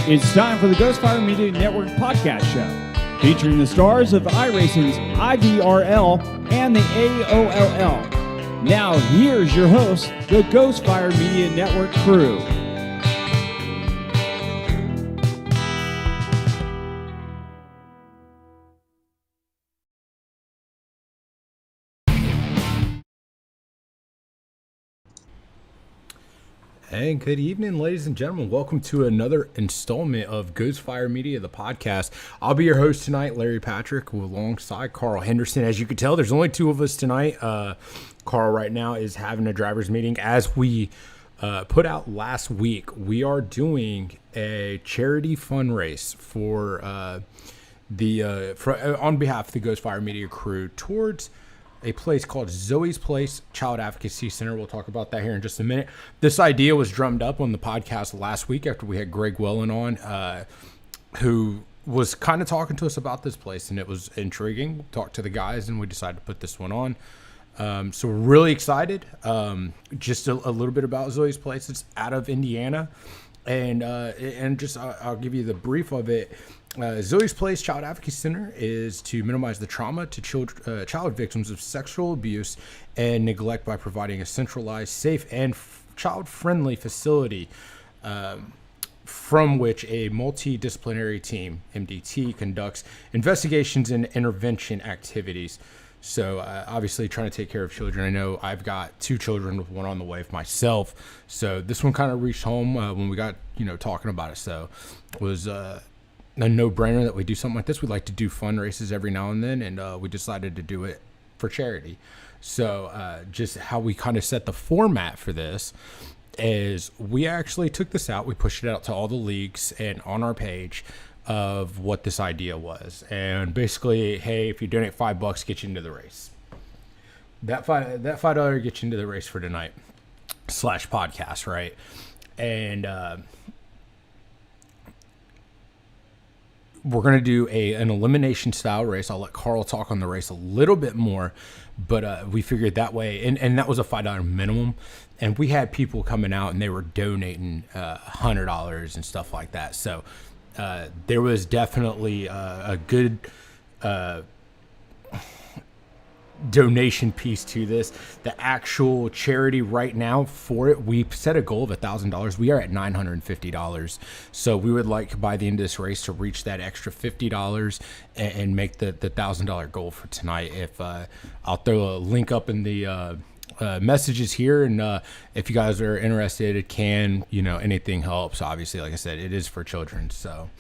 It's time for the Ghostfire Media Network podcast show, featuring the stars of iRacing's IDRL and the AOLL. Now, here's your host, the Ghostfire Media Network crew. And good evening, ladies and gentlemen. Welcome to another installment of Ghostfire Media, the podcast. I'll be your host tonight, Larry Patrick, alongside Carl Henderson. As you can tell, there's only two of us tonight. Carl right now is having a driver's meeting. As we put out last week, we are doing a charity fundraise for on behalf of the Ghostfire Media crew towards a place called Zoe's Place Child Advocacy Center. We'll talk about that here in just a minute. This idea was drummed up on the podcast last week after we had Greg Wellen on, who was kind of talking to us about this place, and it was intriguing. We talked to the guys, and we decided to put this one on. So we're really excited. Just a little bit about Zoe's Place. It's out of Indiana, and just I'll give you the brief of it. Zoe's Place Child Advocacy Center is to minimize the trauma to child victims of sexual abuse and neglect by providing a centralized, safe, and child-friendly facility from which a multidisciplinary team, MDT, conducts investigations and intervention activities. So obviously trying to take care of children. I know I've got two children with one on the way for myself. So this one kind of reached home when we got, talking about it. So it was a no-brainer that we do something like this. We like to do fun races every now and then, and we decided to do it for charity. So just how we kind of set the format for this is we actually took this out. We pushed it out to all the leagues and on our page of what this idea was. And basically, hey, if you donate $5, get you into the race. That $5 gets you into the race for tonight / podcast, right? And we're going to do an elimination style race. I'll let Carl talk on the race a little bit more, but we figured that way, and that was a $5 minimum. And we had people coming out and they were donating $100 and stuff like that. So there was definitely a good donation piece to this. The actual charity right now for it, we set a goal of $1,000. We are at $950. So we would like by the end of this race to reach that extra $50 and make the $1,000 goal for tonight. If I'll throw a link up in the messages here, and if you guys are interested, anything helps. Obviously, like I said, it is for children. So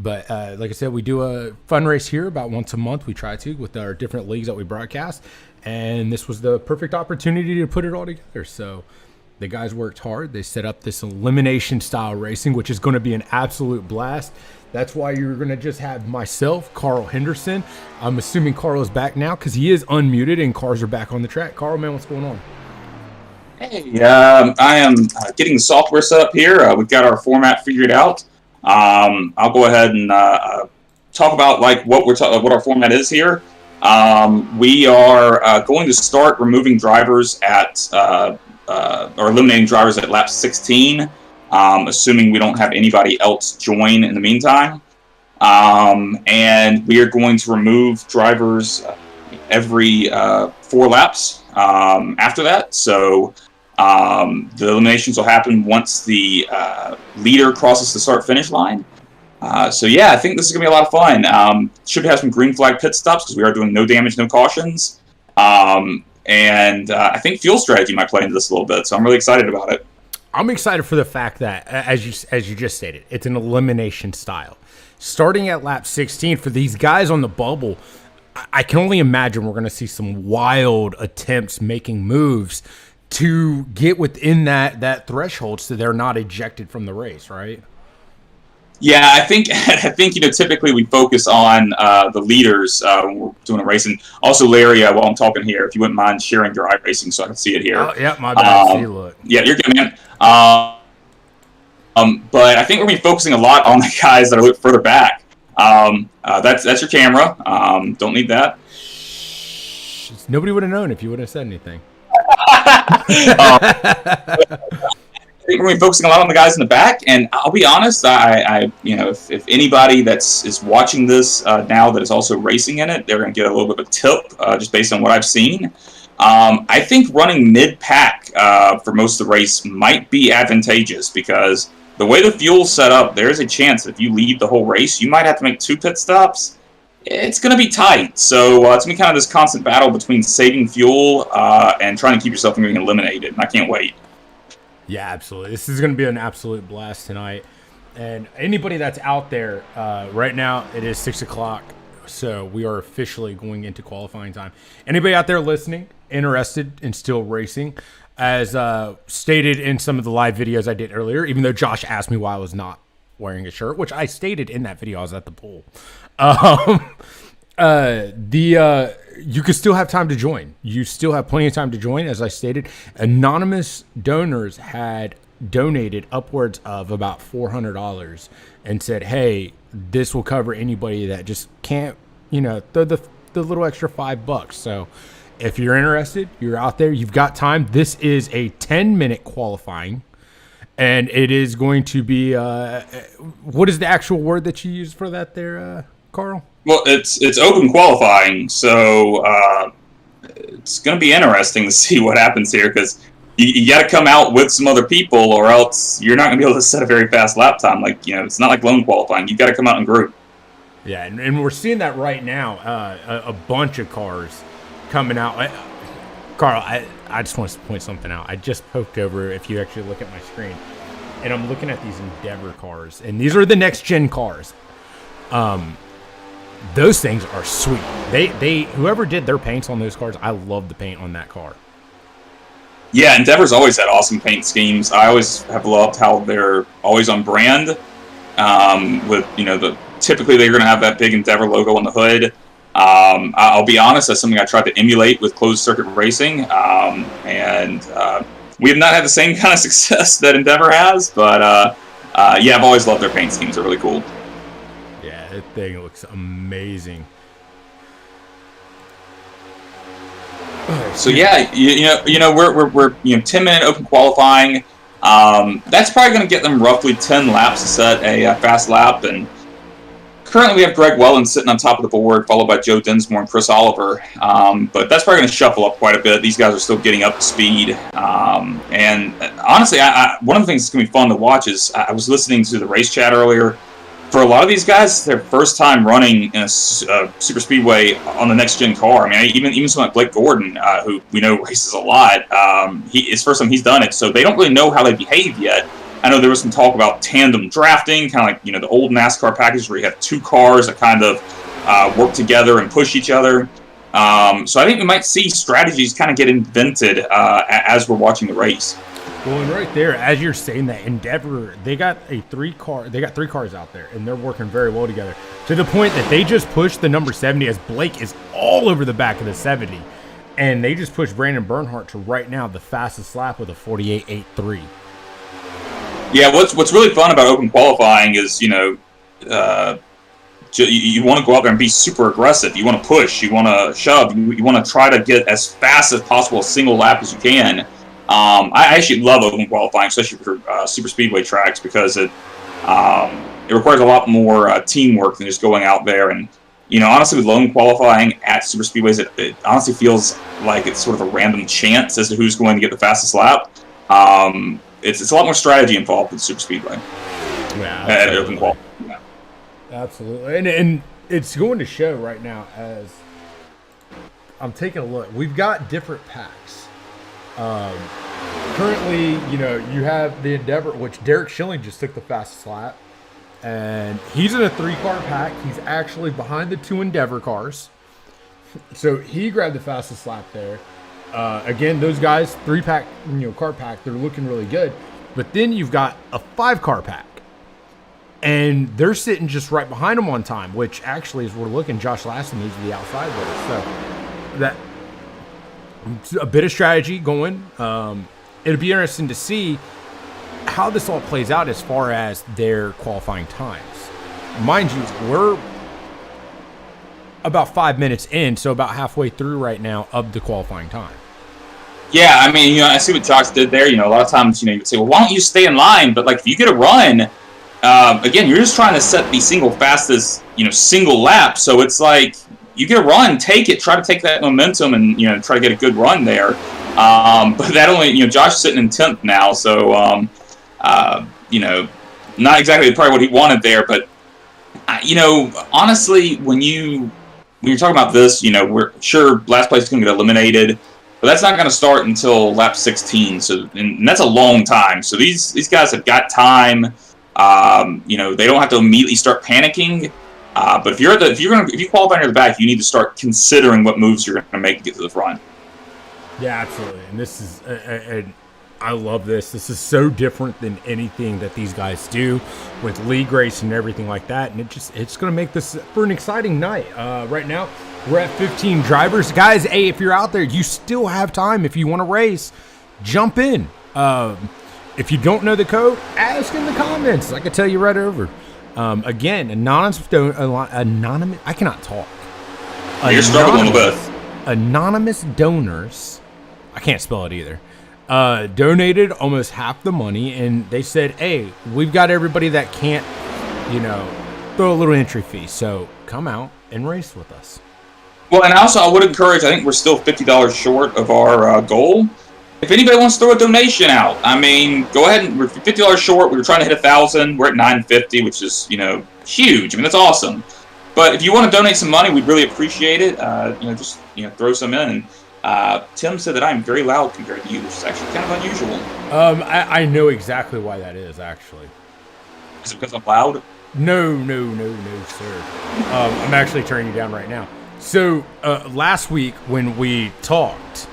but like I said, we do a fun race here about once a month. We try to with our different leagues that we broadcast, and this was the perfect opportunity to put it all together. So the guys worked hard. They set up this elimination style racing, which is going to be an absolute blast. That's why you're going to just have myself, Carl Henderson. I'm assuming Carl is back now because he is unmuted and cars are back on the track. Carl, man, what's going on? Hey, I am getting the software set up here. We've got our format figured out. I'll go ahead and talk about what our format is here. We are going to start removing drivers or eliminating drivers at lap 16, assuming we don't have anybody else join in the meantime. And we are going to remove drivers every 4 laps after that. So the eliminations will happen once the leader crosses the start-finish line. I think this is going to be a lot of fun. Should have some green flag pit stops because we are doing no damage, no cautions. And I think fuel strategy might play into this a little bit, so I'm really excited about it. I'm excited for the fact that, as you just stated, it's an elimination style. Starting at lap 16, for these guys on the bubble, I can only imagine we're going to see some wild attempts making moves to get within that threshold so they're not ejected from the race, right? Yeah, I think typically we focus on the leaders when we're doing a race. And also, Larry, while I'm talking here, if you wouldn't mind sharing your iRacing so I can see it here. Oh, yeah, my bad. See, look. Yeah, you're good, man. But I think we're going to be focusing a lot on the guys that are a little further back. That's your camera. Don't need that. Nobody would have known if you would have said anything. think we're going to be focusing a lot on the guys in the back, and I'll be honest, I if anybody is watching this now that is also racing in it, they're going to get a little bit of a tip just based on what I've seen. I think running mid-pack for most of the race might be advantageous because the way the fuel's set up, there's a chance that if you lead the whole race, you might have to make 2 pit stops. It's going to be tight. So it's going to be kind of this constant battle between saving fuel and trying to keep yourself from getting eliminated. And I can't wait. Yeah, absolutely. This is going to be an absolute blast tonight. And anybody that's out there right now, it is 6 o'clock. So we are officially going into qualifying time. Anybody out there listening, interested in still racing, as stated in some of the live videos I did earlier, even though Josh asked me why I was not wearing a shirt, which I stated in that video. I was at the pool. You could still have time to join. You still have plenty of time to join. As I stated, anonymous donors had donated upwards of about $400 and said, hey, this will cover anybody that just can't, throw the little extra $5. So if you're interested, you're out there, you've got time. This is a 10-minute qualifying, and it is going to be, what is the actual word that you used for that there, Carl? Well, it's open qualifying, so it's going to be interesting to see what happens here because you got to come out with some other people, or else you're not going to be able to set a very fast lap time. It's not like lone qualifying. You got to come out in group. Yeah, and we're seeing that right now. A bunch of cars coming out. Carl, I just want to point something out. I just poked over. If you actually look at my screen, and I'm looking at these Endeavor cars, and these are the next gen cars. Those things are sweet. They whoever did their paints on those cars, I love the paint on that car. Yeah, Endeavor's always had awesome paint schemes. I always have loved how they're always on brand. Typically they're going to have that big Endeavor logo on the hood. I'll be honest, that's something I tried to emulate with closed circuit racing, and we have not had the same kind of success that Endeavor has. But I've always loved their paint schemes. They're really cool. Yeah, that thing looks amazing. So yeah, we're 10-minute open qualifying. That's probably going to get them roughly 10 laps to set a fast lap. And currently we have Greg Welland sitting on top of the board, followed by Joe Dinsmore and Chris Oliver. But that's probably going to shuffle up quite a bit. These guys are still getting up to speed. And honestly, one of the things that's going to be fun to watch is I was listening to the race chat earlier. For a lot of these guys, their first time running in a super speedway on the next gen car. I mean, even someone like Blake Gordon, who we know races a lot, it's first time he's done it, so they don't really know how they behave yet. I know there was some talk about tandem drafting, kind of like the old NASCAR package where you have 2 cars that kind of work together and push each other. So I think we might see strategies kind of get invented as we're watching the race. Well, and right there, as you're saying that, Endeavor, they got 3 cars out there, and they're working very well together, to the point that they just pushed the number 70, as Blake is all over the back of the 70, and they just pushed Brandon Bernhardt to right now the fastest lap with a 48.83. Yeah, what's really fun about open qualifying is, you want to go out there and be super aggressive. You want to push. You want to shove. You want to try to get as fast as possible a single lap as you can. I actually love open qualifying, especially for super speedway tracks, because it requires a lot more teamwork than just going out there. And honestly, with lone qualifying at super speedways, it honestly feels like it's sort of a random chance as to who's going to get the fastest lap. It's a lot more strategy involved with super speedway. Yeah, at open qualifying. Yeah. Absolutely, and it's going to show right now as I'm taking a look. We've got different packs. Currently, you have the Endeavor, which Derek Schilling just took the fastest lap, and he's in a 3-car pack. He's actually behind the 2 Endeavor cars, so he grabbed the fastest lap there. Again, those guys, 3-pack, car pack, they're looking really good. But then you've got a 5-car pack, and they're sitting just right behind them on time, which actually, as we're looking, Josh Lassen needs to be outside there. So that a bit of strategy going. It'll be interesting to see how this all plays out as far as their qualifying times. Mind you, we're about 5 minutes in, so about halfway through right now of the qualifying time. Yeah, I mean, I see what Josh did there. A lot of times, you would say, well, why don't you stay in line? But, like, if you get a run, again, you're just trying to set the single fastest, single lap. So it's like, you get a run, take it, try to take that momentum and, try to get a good run there. But that only, Josh is sitting in 10th now. So, not exactly probably what he wanted there. But, honestly, when you're talking about this, we're sure last place is going to get eliminated. But that's not going to start until lap 16, and that's a long time. So these guys have got time. They don't have to immediately start panicking. But if you qualify near the back, you need to start considering what moves you're going to make to get to the front. Yeah, absolutely. And this is, I love this. This is so different than anything that these guys do with league race and everything like that. And it's going to make this for an exciting night. Right now, we're at 15 drivers. Guys, hey, if you're out there, you still have time. If you want to race, jump in. If you don't know the code, ask in the comments. I can tell you right over. Again, anonymous, I cannot talk. You're struggling a little bit. Anonymous donors, I can't spell it either, donated almost half the money, and they said, hey, we've got everybody that can't, throw a little entry fee. So come out and race with us. Well, and also I would encourage, I think we're still $50 short of our goal. If anybody wants to throw a donation out, I mean, go ahead and we're $50 short. We were trying to hit 1,000. We're at $950, which is, huge. I mean, that's awesome. But if you want to donate some money, we'd really appreciate it. Just throw some in. And Tim said that I'm very loud compared to you, which is actually kind of unusual. I know exactly why that is, actually. Is it because I'm loud? No, sir. I'm actually turning you down right now. So last week when we talked,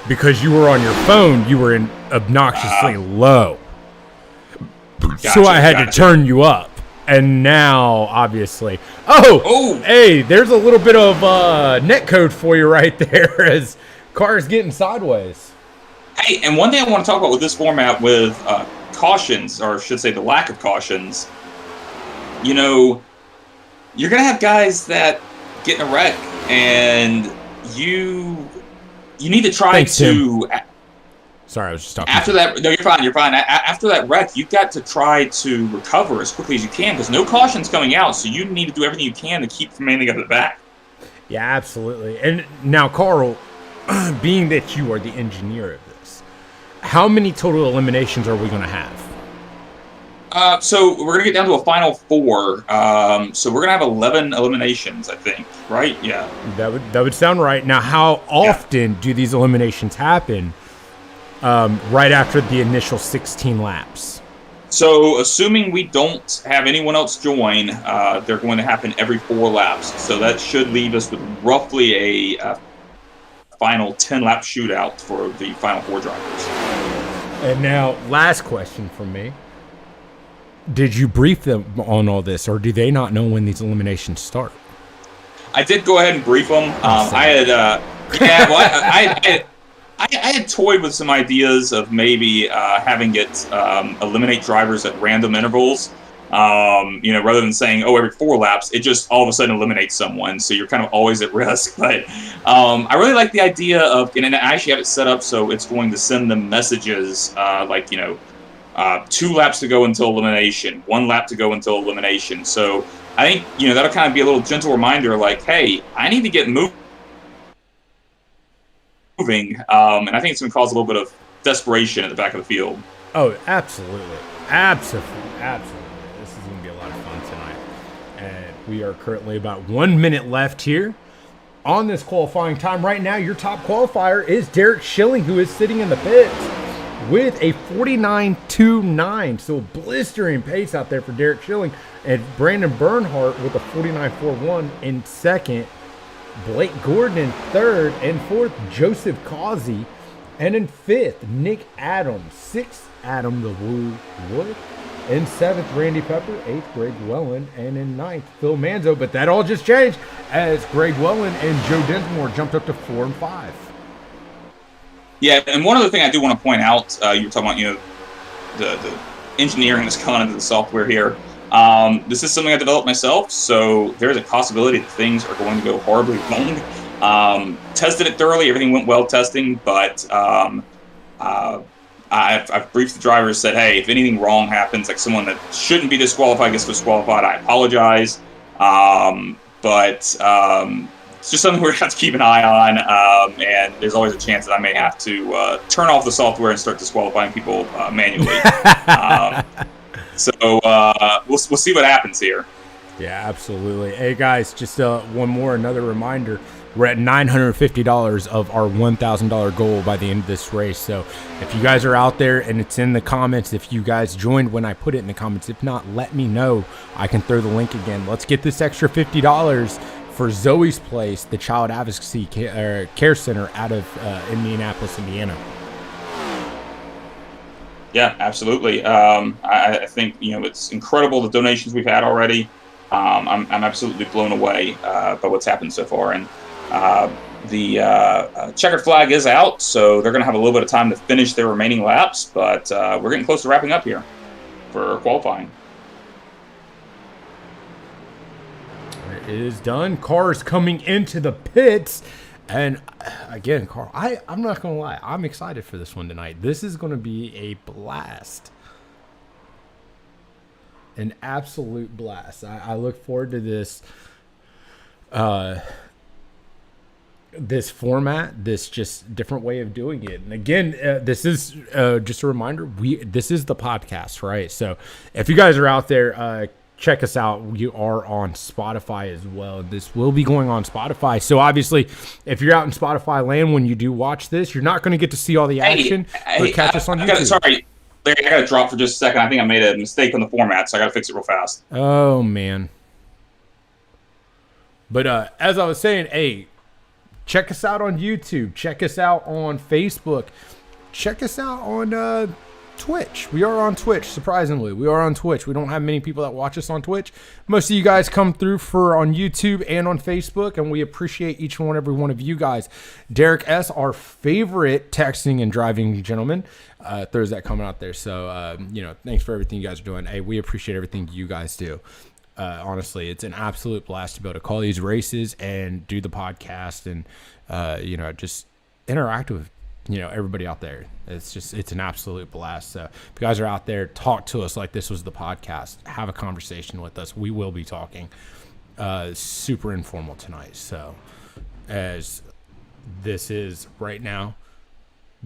because you were on your phone, you were obnoxiously low. Gotcha, so I had to turn you up. And now, obviously... Oh! Hey, there's a little bit of netcode for you right there as cars getting sideways. Hey, and one thing I want to talk about with this format with cautions, or I should say the lack of cautions, you're going to have guys that get in a wreck, and you need to try Thanks, to... Tim. Sorry, I was just talking. After that, no, you're fine. After that wreck, you've got to try to recover as quickly as you can because no caution's coming out, so you need to do everything you can to keep from mainly out of the back. Yeah, absolutely. And now, Carl, being that you are the engineer of this, how many total eliminations are we going to have? So we're going to get down to a final 4. So we're going to have 11 eliminations, I think, right? Yeah. That would sound right. Now, how often do these eliminations happen? Right after the initial 16 laps. So, assuming we don't have anyone else join, they're going to happen every 4 laps. So that should leave us with roughly a final 10-lap shootout for the final 4 drivers. And now, last question from me. Did you brief them on all this, or do they not know when these eliminations start? I did go ahead and brief them. I had toyed with some ideas of maybe having it eliminate drivers at random intervals. Rather than saying, every 4 laps, it just all of a sudden eliminates someone. So you're kind of always at risk. But I really like the idea of, and I actually have it set up so it's going to send them messages 2 laps to go until elimination, 1 lap to go until elimination. So I think, that'll kind of be a little gentle reminder like, hey, I need to get moving. And I think it's going to cause a little bit of desperation at the back of the field. Oh, absolutely. This is going to be a lot of fun tonight. And we are currently about 1 minute left here on this qualifying time. Right now, your top qualifier is Derek Schilling, who is sitting in the pits with a 49.29. So a blistering pace out there for Derek Schilling. And Brandon Bernhardt with a 49.41 in second. Blake Gordon in third, and fourth, Joseph Causey, and in fifth, Nick Adams, sixth, Adam the Woo Wood, in seventh, Randy Pepper, eighth, Greg Wellen, and in ninth, Phil Manzo. But that all just changed as Greg Wellen and Joe Densmore jumped up to 4 and 5. Yeah, and one other thing I do want to point out, you were talking about, the engineering that's gone into the software here. This is something I developed myself, so there's a possibility that things are going to go horribly wrong. Tested it thoroughly. Everything went well testing, but I've briefed the drivers, said, hey, if anything wrong happens, like someone that shouldn't be disqualified gets disqualified, I apologize. But it's just something we're going to have to keep an eye on. And there's always a chance that I may have to turn off the software and start disqualifying people manually. So we'll see what happens here. Yeah, absolutely. Hey, guys, just another reminder. We're at $950 of our $1,000 goal by the end of this race. So if you guys are out there and it's in the comments, if you guys joined when I put it in the comments, if not, let me know. I can throw the link again. Let's get this extra $50 for Zoe's Place, the Child Advocacy Care Center out of Indianapolis, Indiana. Yeah, absolutely. I think, it's incredible the donations we've had already. I'm absolutely blown away by what's happened so far. And the checkered flag is out, so they're going to have a little bit of time to finish their remaining laps, but we're getting close to wrapping up here for qualifying. It is done. Cars coming into the pits. And again, Carl, I'm not going to lie. I'm excited for this one tonight. This is going to be a blast. An absolute blast. I look forward to this. This format, this just different way of doing it. And again, this is just a reminder. This is the podcast, right? So if you guys are out there, check us out. We are on Spotify as well. This will be going on Spotify. So obviously, if you're out in Spotify land when you do watch this, you're not going to get to see all the action. But catch us on YouTube. Sorry, Larry, I got to drop for just a second. I think I made a mistake on the format, so I got to fix it real fast. Oh man. But as I was saying, hey, check us out on YouTube. Check us out on Facebook. Check us out on Twitch. We are on Twitch, surprisingly. We are on Twitch. We don't have many people that watch us on Twitch. Most of you guys come through on YouTube and on Facebook, and we appreciate each and every one of you guys. Derek S., our favorite texting and driving gentleman, throws that comment out there. So, thanks for everything you guys are doing. Hey, we appreciate everything you guys do. Honestly, it's an absolute blast to be able to call these races and do the podcast and, just interact with, everybody out there. It's an absolute blast. So if you guys are out there, talk to us like this was the podcast. Have a conversation with us. We will be talking. Super informal tonight. So as this is right now,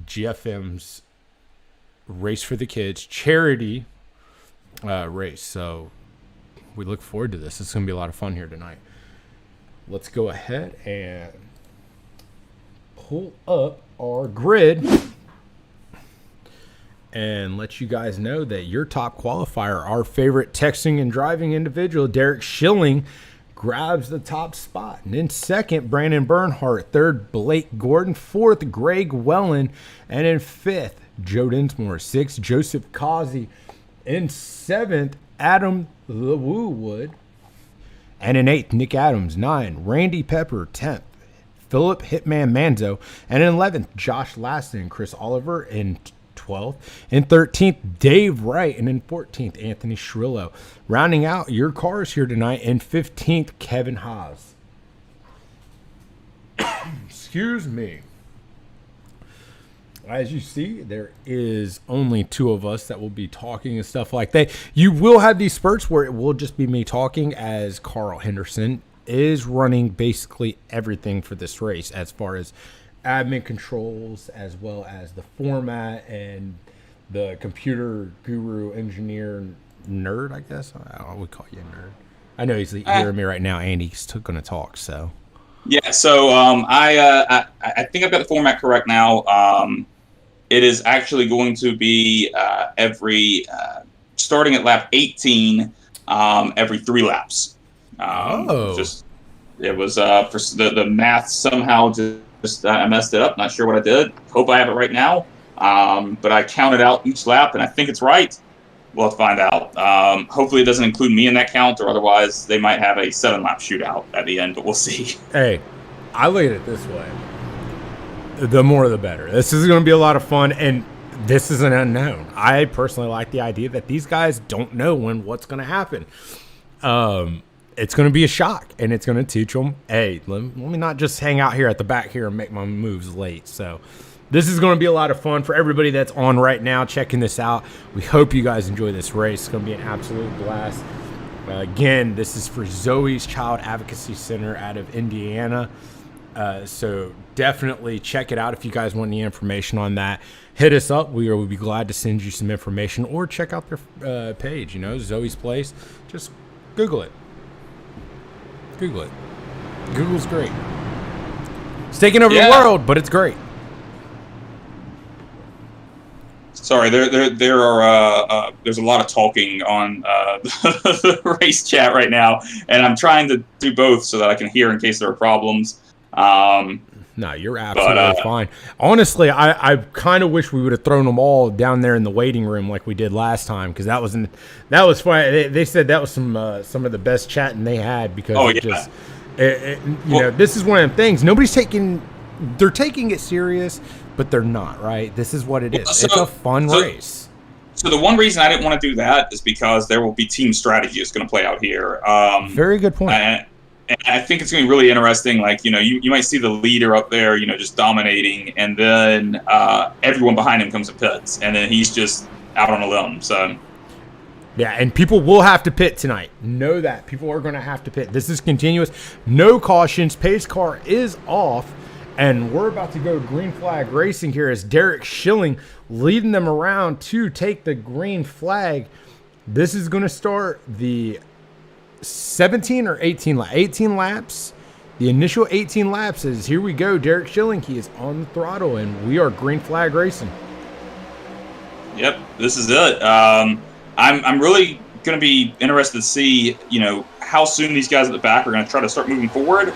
GFM's Race for the Kids charity race. So we look forward to this. It's going to be a lot of fun here tonight. Let's go ahead and pull up our grid and let you guys know that your top qualifier, our favorite texting and driving individual, Derek Schilling, grabs the top spot. And in second, Brandon Bernhardt. Third, Blake Gordon. Fourth, Greg Wellen. And in fifth, Joe Dinsmore. Sixth, Joseph Causey. In seventh, Adam Lewwood. And in eighth, Nick Adams. 9, Randy Pepper. 10th, Philip Hitman Manzo. And in 11th, Josh Laston. Chris Oliver. In 12th. In 13th, Dave Wright. And in 14th, Anthony Shrillo. Rounding out your cars here tonight. In 15th, Kevin Haas. Excuse me. As you see, there is only 2 of us that will be talking and stuff like that. You will have these spurts where it will just be me talking, as Carl Henderson is running basically everything for this race as far as admin controls, as well as the format and the computer guru engineer nerd, I guess. I would call you a nerd. I know he's hearing me right now. Andy's going to talk, so. Yeah, so I think I've got the format correct now. It is actually going to be every starting at lap 18, every 3 laps. It was for the math somehow just I messed it up. Not sure what I did. Hope I have it right now. But I counted out each lap, and I think it's right. We'll have to find out. Hopefully it doesn't include me in that count, or otherwise they might have a 7-lap shootout at the end, but we'll see. Hey, I look at it this way. The more the better. This is going to be a lot of fun, and this is an unknown. I personally like the idea that these guys don't know what's going to happen. it's going to be a shock, and it's going to teach them, hey, let me not just hang out here at the back here and make my moves late. So this is going to be a lot of fun for everybody that's on right now checking this out. We hope you guys enjoy this race. It's going to be an absolute blast. Again, this is for Zoe's Child Advocacy Center out of Indiana. So definitely check it out if you guys want any information on that. Hit us up. We will be glad to send you some information, or check out their page, Zoe's Place. Just Google it. Google's great. It's taking over the world, but it's great. Sorry, there are there's a lot of talking on the race chat right now, and I'm trying to do both so that I can hear in case there are problems. No, you're absolutely fine. Honestly, I kind of wish we would have thrown them all down there in the waiting room like we did last time, because that was fun. They said that was some of the best chatting they had, because this is one of them things. They're taking it serious, but they're not, right? This is what it is. It's a fun race. So the one reason I didn't want to do that is because there will be team strategy that's going to play out here. Very good point. And I think it's going to be really interesting. Like, you might see the leader up there, just dominating, and then everyone behind him comes to pits, and then he's just out on a limb. So, yeah, and people will have to pit tonight. Know that. People are going to have to pit. This is continuous. No cautions. Pace car is off, and we're about to go green flag racing here as Derek Schilling leading them around to take the green flag. This is going to start the 17 or 18 laps. The initial 18 laps is, here we go. Derek Schilling, he is on the throttle, and we are green flag racing. Yep, this is it. I'm really going to be interested to see, how soon these guys at the back are going to try to start moving forward.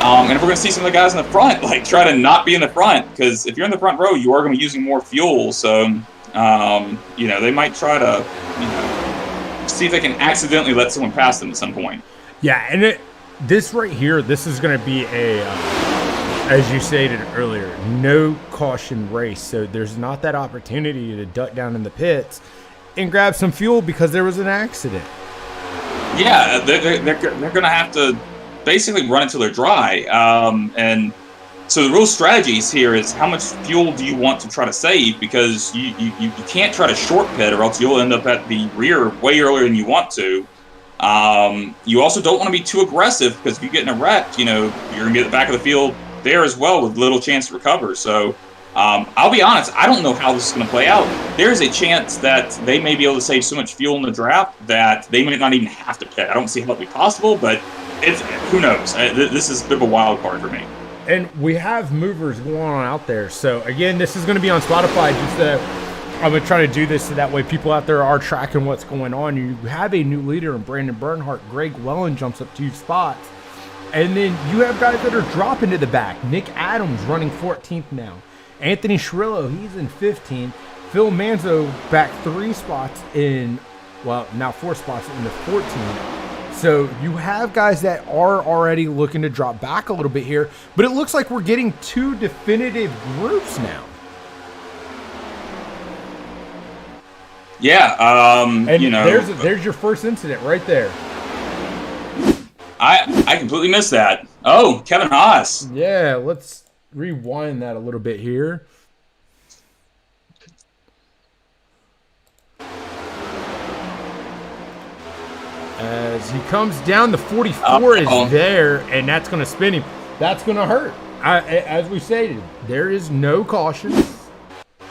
And if we're going to see some of the guys in the front, try to not be in the front, because if you're in the front row, you are going to be using more fuel. So, they might try to, see if they can accidentally let someone pass them at some point. Yeah, and this right here, this is going to be as you stated earlier, no caution race. So there's not that opportunity to duck down in the pits and grab some fuel because there was an accident. Yeah, they're going to have to basically run until they're dry. And so the real strategies here is, how much fuel do you want to try to save? Because you can't try to short pit, or else you'll end up at the rear way earlier than you want to. You also don't want to be too aggressive, because if you get in a wreck, you're going to be at the back of the field there as well with little chance to recover. So I'll be honest, I don't know how this is going to play out. There's a chance that they may be able to save so much fuel in the draft that they might not even have to pit. I don't see how that would be possible, but who knows? This is a bit of a wild card for me. And we have movers going on out there. So, again, this is going to be on Spotify. I'm going to try to do this so that way people out there are tracking what's going on. You have a new leader in Brandon Bernhardt. Greg Wellen jumps up 2 spots. And then you have guys that are dropping to the back. Nick Adams running 14th now. Anthony Shrillo, he's in 15th. Phil Manzo back 3 spots now 4 spots in the 14th. So you have guys that are already looking to drop back a little bit here, but it looks like we're getting 2 definitive groups now. Yeah, there's your first incident right there. I completely missed that. Oh, Kevin Haas. Yeah, let's rewind that a little bit here. As he comes down, the 44 is there, and that's going to spin him. That's going to hurt. As we stated, there is no caution.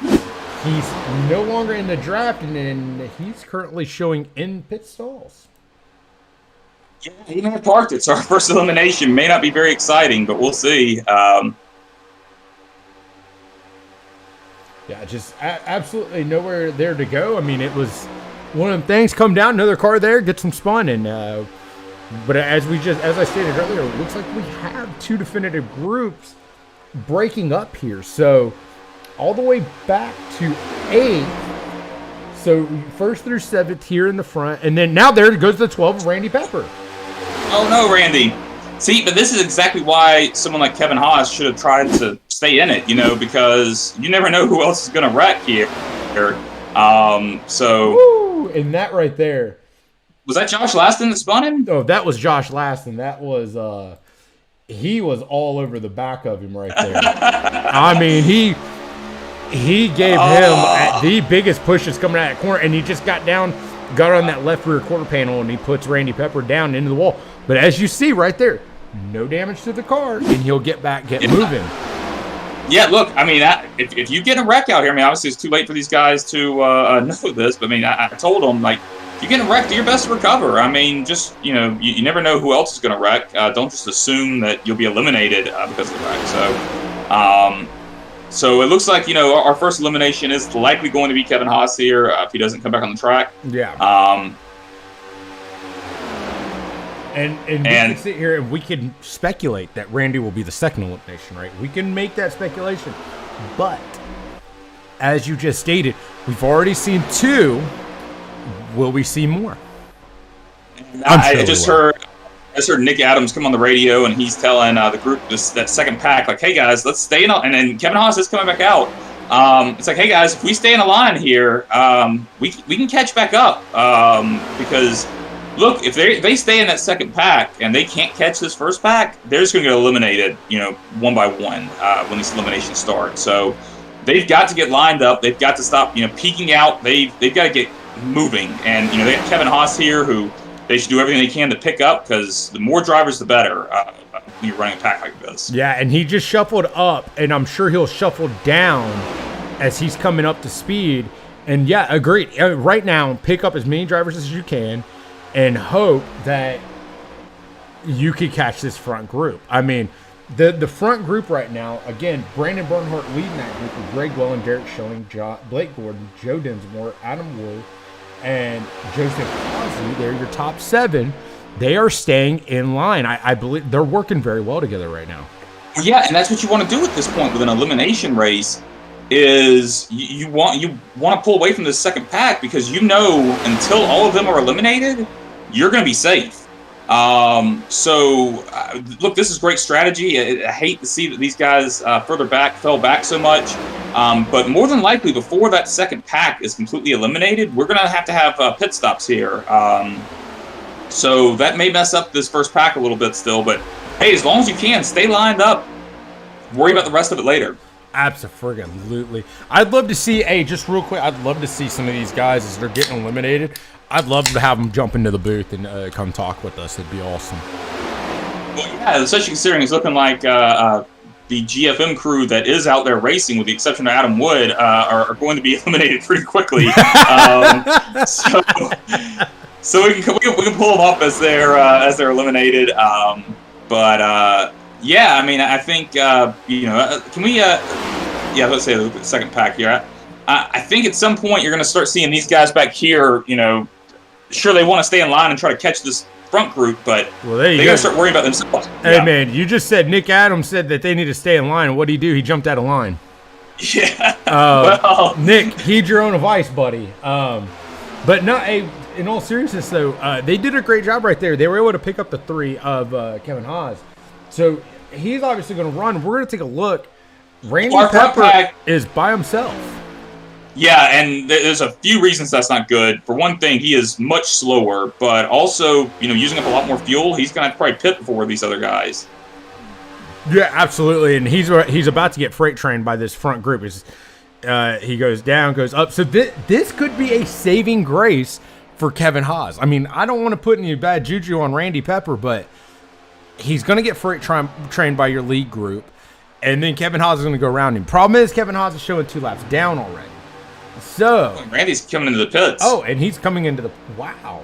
He's no longer in the draft, and he's currently showing in pit stalls. Yeah, he may have parked it, so our first elimination may not be very exciting, but we'll see. Yeah, just absolutely nowhere there to go. I mean, it was one of them things. Come down, another car there, get some spun, and but as I stated earlier, it looks like we have 2 definitive groups breaking up here. So all the way back to 8th. So 1st through 7th here in the front, and then now there goes the 12 of Randy Pepper. Oh no, Randy. See, but this is exactly why someone like Kevin Haas should have tried to stay in it, because you never know who else is going to wreck here. Woo! And that right there. Was that Josh Laston that spun him? Oh, that was Josh Laston. That was he was all over the back of him right there. I mean, he gave him the biggest pushes coming out of that corner, and he just got on that left rear quarter panel, and he puts Randy Pepper down into the wall. But as you see right there, no damage to the car, and he'll get moving. Yeah, look, I mean, if you get a wreck out here, I mean, obviously it's too late for these guys to know this, but I mean, I told them, like, if you get a wreck, do your best to recover. I mean, just, you never know who else is going to wreck. Don't just assume that you'll be eliminated because of the wreck. So it looks like, our first elimination is likely going to be Kevin Haas here if he doesn't come back on the track. Yeah. And we can sit here and we can speculate that Randy will be the second elimination, right? We can make that speculation. But as you just stated, we've already seen 2. Will we see more? I just heard Nick Adams come on the radio, and he's telling the group that second pack, like, hey guys, let's stay in. And then Kevin Haas is coming back out. It's like, hey guys, if we stay in a line here, we can catch back up because. Look, if they stay in that second pack and they can't catch this first pack, they're just going to get eliminated, one by one when these eliminations start. So they've got to get lined up. They've got to stop, peeking out. They've got to get moving. And, they have Kevin Haas here who they should do everything they can to pick up because the more drivers, the better when you're running a pack like this. Yeah, and he just shuffled up, and I'm sure he'll shuffle down as he's coming up to speed. And, yeah, agreed. Right now, pick up as many drivers as you can. And hope that you could catch this front group. I mean, the front group right now, again, Brandon Bernhardt leading that group with Greg Welland, Derek Schilling, Blake Gordon, Joe Dinsmore, Adam Wood, and Joseph Cosby. They're your top 7. They are staying in line. I believe they're working very well together right now. Yeah, and that's what you want to do at this point with an elimination race. Is you want to pull away from this second pack because until all of them are eliminated, you're going to be safe. Look, this is great strategy. I hate to see that these guys fell back so much, but more than likely before that second pack is completely eliminated, we're going to have pit stops here. So that may mess up this first pack a little bit still, but hey, as long as you can, stay lined up. Worry about the rest of it later. Absolutely. I'd love to see, just real quick, I'd love to see some of these guys as they're getting eliminated. I'd love to have them jump into the booth and come talk with us. It'd be awesome. Well, yeah, especially considering it's looking like the GFM crew that is out there racing, with the exception of Adam Wood, are going to be eliminated pretty quickly. So we can pull them up as they're eliminated. Yeah, I mean, I think, can we, let's say the second pack here. I think at some point you're going to start seeing these guys back here, sure they want to stay in line and try to catch this front group, but they got to start worrying about themselves. Hey, man, you just said Nick Adams said that they need to stay in line. What did he do? He jumped out of line. Yeah. Nick, heed your own advice, buddy. But no, in all seriousness, though, they did a great job right there. They were able to pick up the 3 of Kevin Haas. So he's obviously going to run. We're going to take a look. Randy Pepper is by himself. Yeah, and there's a few reasons that's not good. For one thing, he is much slower, but also, using up a lot more fuel. He's going to probably pit before these other guys. Yeah, absolutely. And he's about to get freight trained by this front group. He goes down, goes up. So this could be a saving grace for Kevin Haas. I mean, I don't want to put any bad juju on Randy Pepper, but he's going to get freight trained by your lead group, and then Kevin Haas is going to go around him. Problem is, Kevin Haas is showing 2 laps down already. So Randy's coming into the pits. Oh, and he's coming into the wow.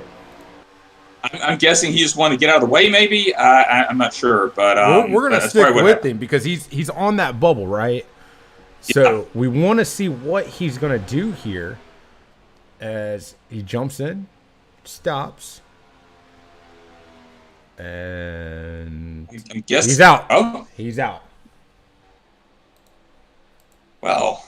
I'm guessing he just wanted to get out of the way. Maybe I'm not sure, but we're going to stick with him because he's on that bubble, right? So we want to see what he's going to do here as he jumps in, stops. And I guess he's out. Oh, he's out. Well,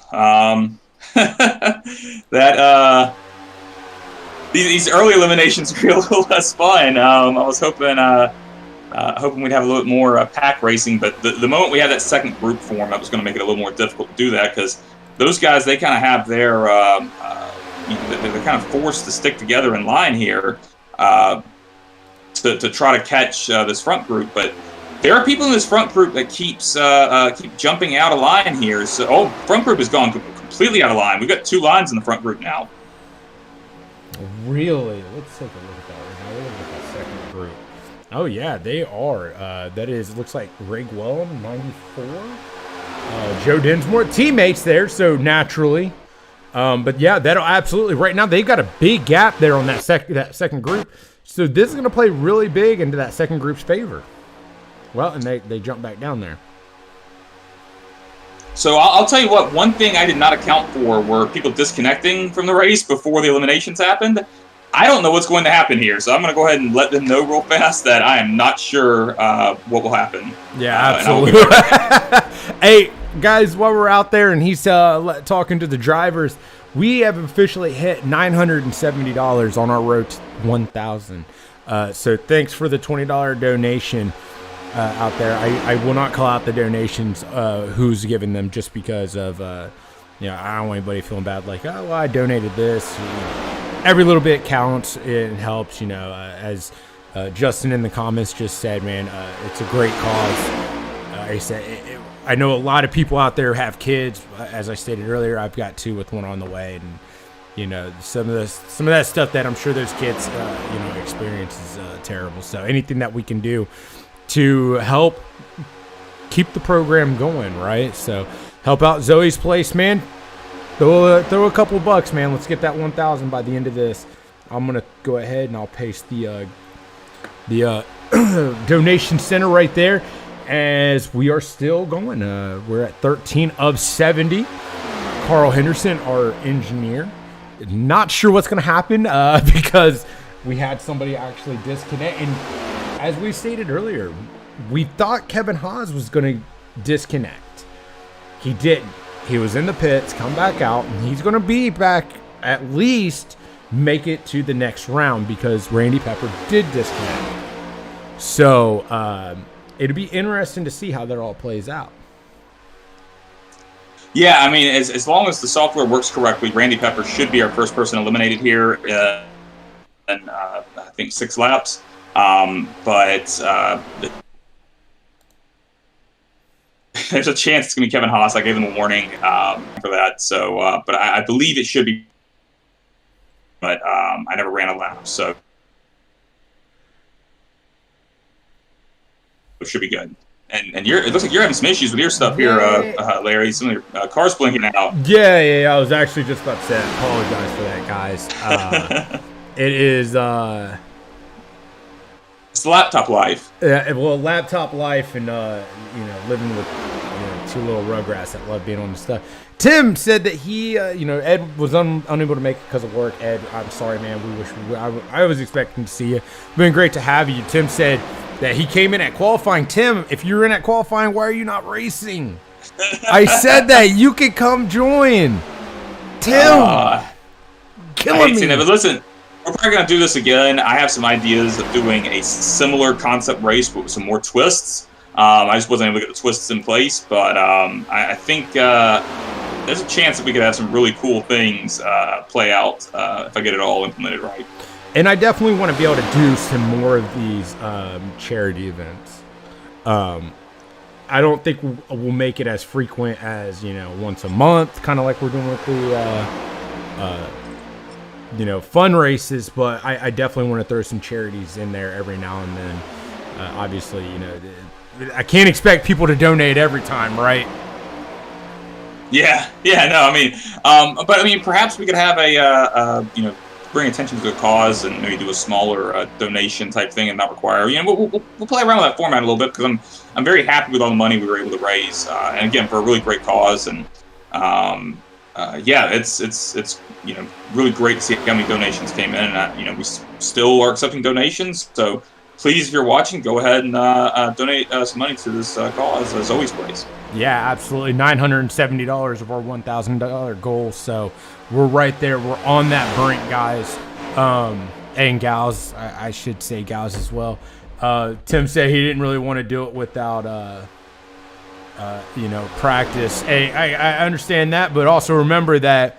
these early eliminations are a little less fun. I was hoping we'd have a little bit more pack racing, but the moment we had that second group form, that was going to make it a little more difficult to do that because those guys, they kind of have their they're kind of forced to stick together in line here. to try to catch this front group. But there are people in this front group that keep jumping out of line here. So, front group has gone completely out of line. We've got 2 lines in the front group now. Really? Let's take a look at that right now. We're looking at the second group. Oh, yeah, they are. That is, looks like Greg Wellham, 94. Joe Dinsmore, teammates there, so naturally. But, yeah, that'll absolutely. Right now, they've got a big gap there on that second group. So this is going to play really big into that second group's favor. Well, and they jump back down there. So I'll tell you what, one thing I did not account for were people disconnecting from the race before the eliminations happened. I don't know what's going to happen here, so I'm going to go ahead and let them know real fast that I am not sure what will happen. Yeah, absolutely. Hey, guys, while we're out there and he's talking to the drivers, we have officially hit $970 on our road to 1,000. So thanks for the $20 donation. Out there, I will not call out the donations who's given them just because of I don't want anybody feeling bad like, oh well, I donated this. Every little bit counts and helps. As Justin in the comments just said, man, it's a great cause. I said I know a lot of people out there have kids. As I stated earlier, I've got 2 with one on the way, and some of that stuff that I'm sure those kids experience is terrible. So anything that we can do to help keep the program going, right? So help out Zoe's Place, man. Throw a couple bucks, man. Let's get that 1,000 by the end of this. I'm gonna go ahead and I'll paste the donation center right there as we are still going. We're at 13 of 70. Carl Henderson, our engineer, not sure what's gonna happen because we had somebody actually disconnect. And as we stated earlier, we thought Kevin Haas was going to disconnect. He didn't. He was in the pits, come back out, and he's going to be back at least make it to the next round because Randy Pepper did disconnect. So it'll be interesting to see how that all plays out. Yeah, I mean, as long as the software works correctly, Randy Pepper should be our first person eliminated here in, I think, 6 laps. But there's a chance it's going to be Kevin Haas. I gave him a warning for that. So, but I believe it should be. But I never ran a lap, so it should be good. And it looks like you're having some issues with your stuff here, Larry. Some of your cars blinking out. Yeah. I was actually just about to say, I apologize for that, guys. It is. It's laptop life. Yeah, well, laptop life and, living with 2 little rugrats that love being on the stuff. Tim said that he, Ed was unable to make it because of work. Ed, I'm sorry, man. I was expecting to see you. It's been great to have you. Tim said that he came in at qualifying. Tim, if you're in at qualifying, why are you not racing? I said that. You could come join. Tim. Killing me. But listen. We're probably going to do this again. I have some ideas of doing a similar concept race but with some more twists. I just wasn't able to get the twists in place, but I think there's a chance that we could have some really cool things play out if I get it all implemented right. And I definitely want to be able to do some more of these charity events. I don't think we'll make it as frequent as, once a month, kind of like we're doing with the fun races, but I definitely want to throw some charities in there every now and then. Obviously, I can't expect people to donate every time, right? Yeah, no, I mean, perhaps we could have a bring attention to the cause and maybe do a smaller donation type thing and not require. We'll play around with that format a little bit because I'm very happy with all the money we were able to raise, and again for a really great cause. And it's really great to see how many donations came in, and we still are accepting donations. So please, if you're watching, go ahead and donate some money to this cause, as always, please. Yeah, absolutely. $970 of our $1,000 goal. So we're right there. We're on that brink, guys. And gals, I should say gals as well. Tim said he didn't really want to do it without, practice. Hey, I understand that, but also remember that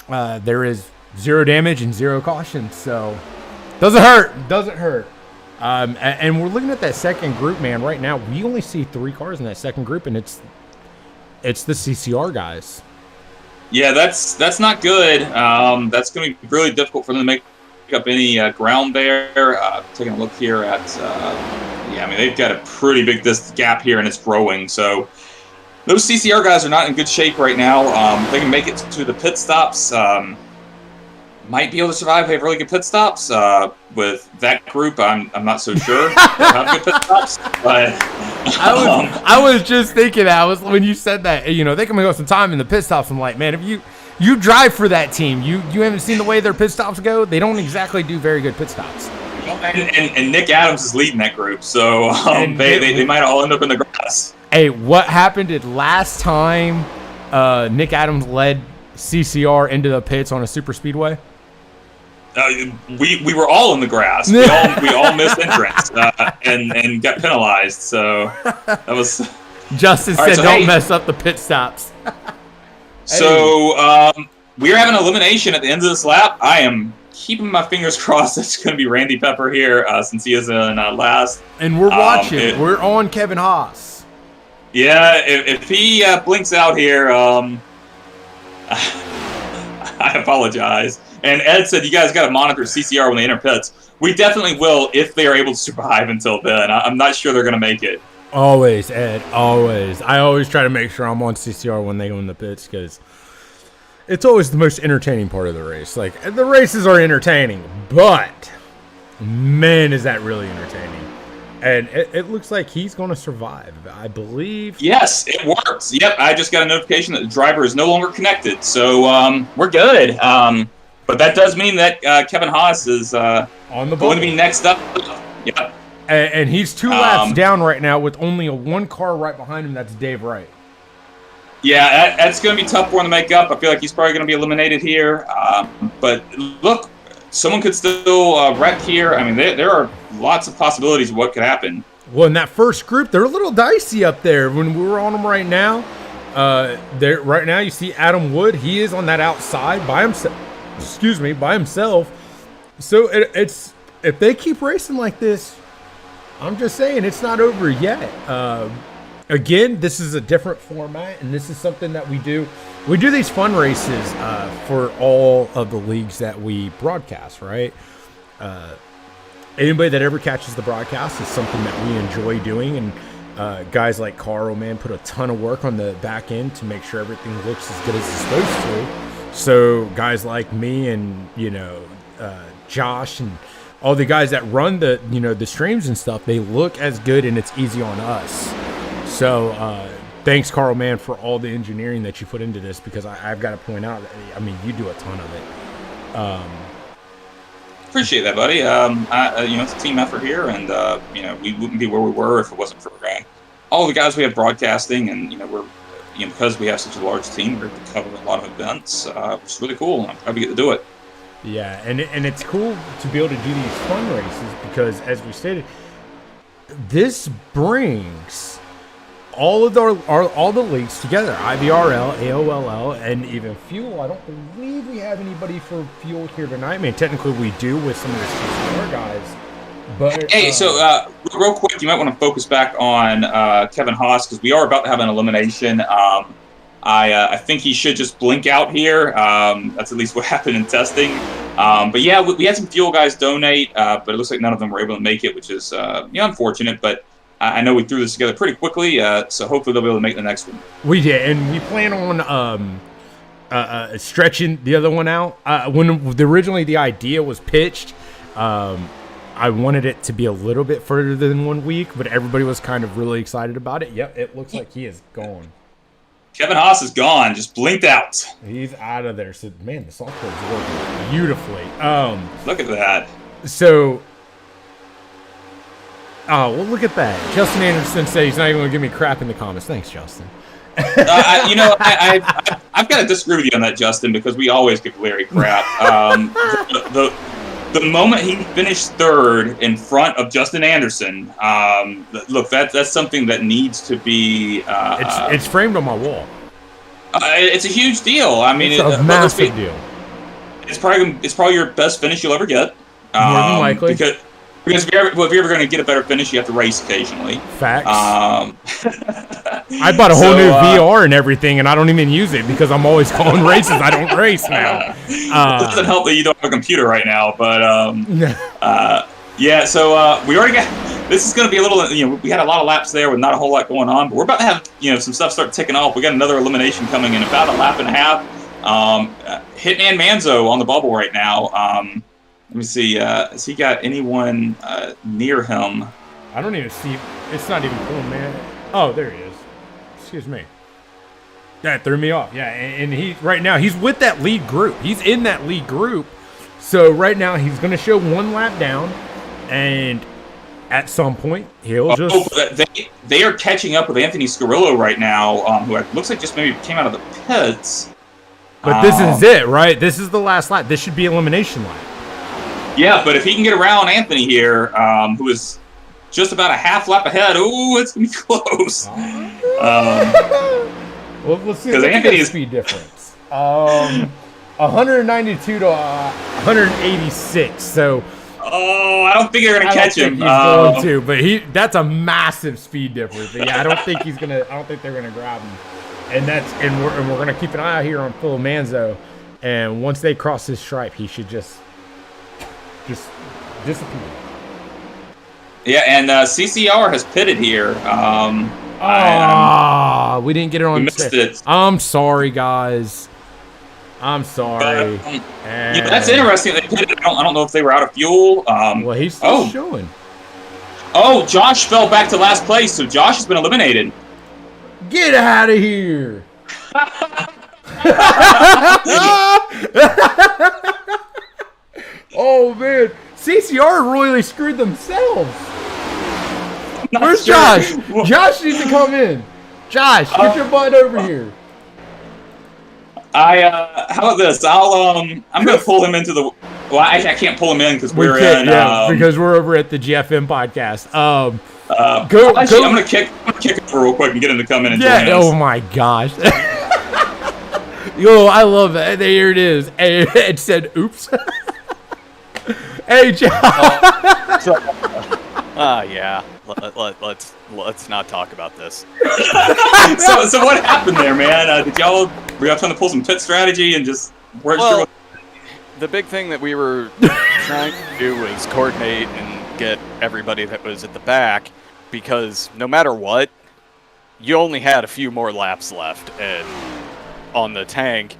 there is 0 damage and 0 caution. So Doesn't hurt. And we're looking at that second group, man. Right now, we only see 3 cars in that second group, and it's the CCR guys. Yeah, that's not good. That's going to be really difficult for them to make up any ground there. Taking a look here at, they've got a pretty big gap here, and it's growing. So those CCR guys are not in good shape right now. They can make it to the pit stops. Might be able to survive. They have really good pit stops. With that group, I'm not so sure they'll have good pit stops. But I was just thinking that when you said that, they can go some time in the pit stops. I'm like, man, if you drive for that team, you haven't seen the way their pit stops go. They don't exactly do very good pit stops. And Nick Adams is leading that group, so they might all end up in the grass. Hey, what happened last time Nick Adams led CCR into the pits on a super speedway? We were all in the grass. We all missed entrance and got penalized. So that was. Justin said, "Don't mess up the pit stops." So we are having an elimination at the end of this lap. I am keeping my fingers crossed it's going to be Randy Pepper here since he is in last. And we're watching. We're on Kevin Haas. Yeah, if he blinks out here, I apologize. And Ed said you guys got to monitor CCR when they enter pits. We definitely will if they are able to survive until then. I'm not sure they're going to make it. Always, Ed, always. I always try to make sure I'm on CCR when they go in the pits because it's always the most entertaining part of the race. Like, the races are entertaining, but man, is that really entertaining. And it looks like he's going to survive, I believe. Yes, it works. Yep, I just got a notification that the driver is no longer connected. So we're good. But that does mean that Kevin Haas is on the going to be next up. Yep. And he's 2 laps down right now with only one car right behind him. That's Dave Wright. Yeah, that's going to be tough for him to make up. I feel like he's probably going to be eliminated here. But look, someone could still wreck here. I mean, there are lots of possibilities of what could happen. Well, in that first group, they're a little dicey up there. When we were on them right now, right now you see Adam Wood. He is on that outside by himself. By himself. So it's if they keep racing like this, I'm just saying it's not over yet. Again, this is a different format, and this is something that we do. We do these fun races for all of the leagues that we broadcast, right? Anybody that ever catches the broadcast is something that we enjoy doing, and guys like Carl, man, put a ton of work on the back end to make sure everything looks as good as it's supposed to. So guys like me and, Josh and all the guys that run the, the streams and stuff, they look as good and it's easy on us. So thanks, Carl, man, for all the engineering that you put into this, because I've got to point out that, you do a ton of it. Appreciate that, buddy. It's a team effort here, and, we wouldn't be where we were if it wasn't for all the guys we have broadcasting, and, we're because we have such a large team, we're able to cover a lot of events, which is really cool. I'm glad we get to do it. Yeah, and it's cool to be able to do these fun races because, as we stated, this brings all of all the leagues together: IBRL, AOLL, and even Fuel. I don't believe we have anybody for Fuel here tonight. I mean, technically we do with some of the CCR guys. But hey, so real quick, you might want to focus back on Kevin Haas because we are about to have an elimination. I think he should just blink out here. That's at least what happened in testing. But yeah, we had some Fuel guys donate, but it looks like none of them were able to make it, which is unfortunate. But I know we threw this together pretty quickly, so hopefully they'll be able to make the next one. We did, and we plan on stretching the other one out. When originally the idea was pitched, I wanted it to be a little bit further than 1 week, but everybody was kind of really excited about it. Yep, it looks like he is gone. Kevin Haas is gone, just blinked out. He's out of there. So, man, the software is working beautifully. Look at that. So, look at that. Justin Anderson said he's not even going to give me crap in the comments. Thanks, Justin. I've got to disagree with you on that, Justin, because we always give Larry crap. The moment he finished third in front of Justin Anderson, look, that's something that needs to be. It's framed on my wall. It's a huge deal. I mean, it's a massive deal. It's probably your best finish you'll ever get. More than likely. Because if you're ever going to get a better finish, you have to race occasionally. Facts. I bought a whole new VR and everything, and I don't even use it because I'm always calling races. I don't race now. It doesn't help that you don't have a computer right now, but yeah. So we already got. This is going to be a little. We had a lot of laps there with not a whole lot going on, but we're about to have some stuff start ticking off. We got another elimination coming in about a lap and a half. Hitman Manzo on the bubble right now. Let me see. Has he got anyone near him? I don't even see. It's not even cool, man. Oh, there he is. Excuse me. That threw me off. Yeah, and he right now he's with that lead group. He's in that lead group. So right now he's going to show one lap down, and at some point he'll just. They are catching up with Anthony Scarillo right now, who looks like just maybe came out of the pits. But this is it, right? This is the last lap. This should be elimination lap. Yeah, but if he can get around Anthony here, who is just about a half lap ahead, ooh, it's going to be close. Well, let's see. Because Anthony's speed difference. 192 to 186. So. Oh, I don't think they're going to catch him. He's going to, but that's a massive speed difference. But yeah, I don't think they're going to grab him. And we're going to keep an eye out here on Phil Manzo. And once they cross his stripe, he should just disappear. Yeah, and CCR has pitted here. We didn't get it on. We missed it. I'm sorry, guys. I'm sorry. But, that's interesting. They pitted. I don't know if they were out of fuel. Well, he's still showing. Oh, Josh fell back to last place, so Josh has been eliminated. Get out of here. Oh, man. CCR royally screwed themselves. Where's Josh? Josh needs to come in. Josh, get your butt over here. How about this? I'm going to pull him into the. Well, I can't pull him in because we're in. Yeah, because we're over at the GFM podcast. I'm going to kick over real quick and get him to come in and join us. Oh my gosh. Yo, I love that. There it is. It said, "Oops." Hey, Josh. Yeah. Let's not talk about this. So what happened there, man? Were y'all trying to pull some pit strategy and just work through? The big thing that we were trying to do was coordinate and get everybody that was at the back, because no matter what, you only had a few more laps left on the tank,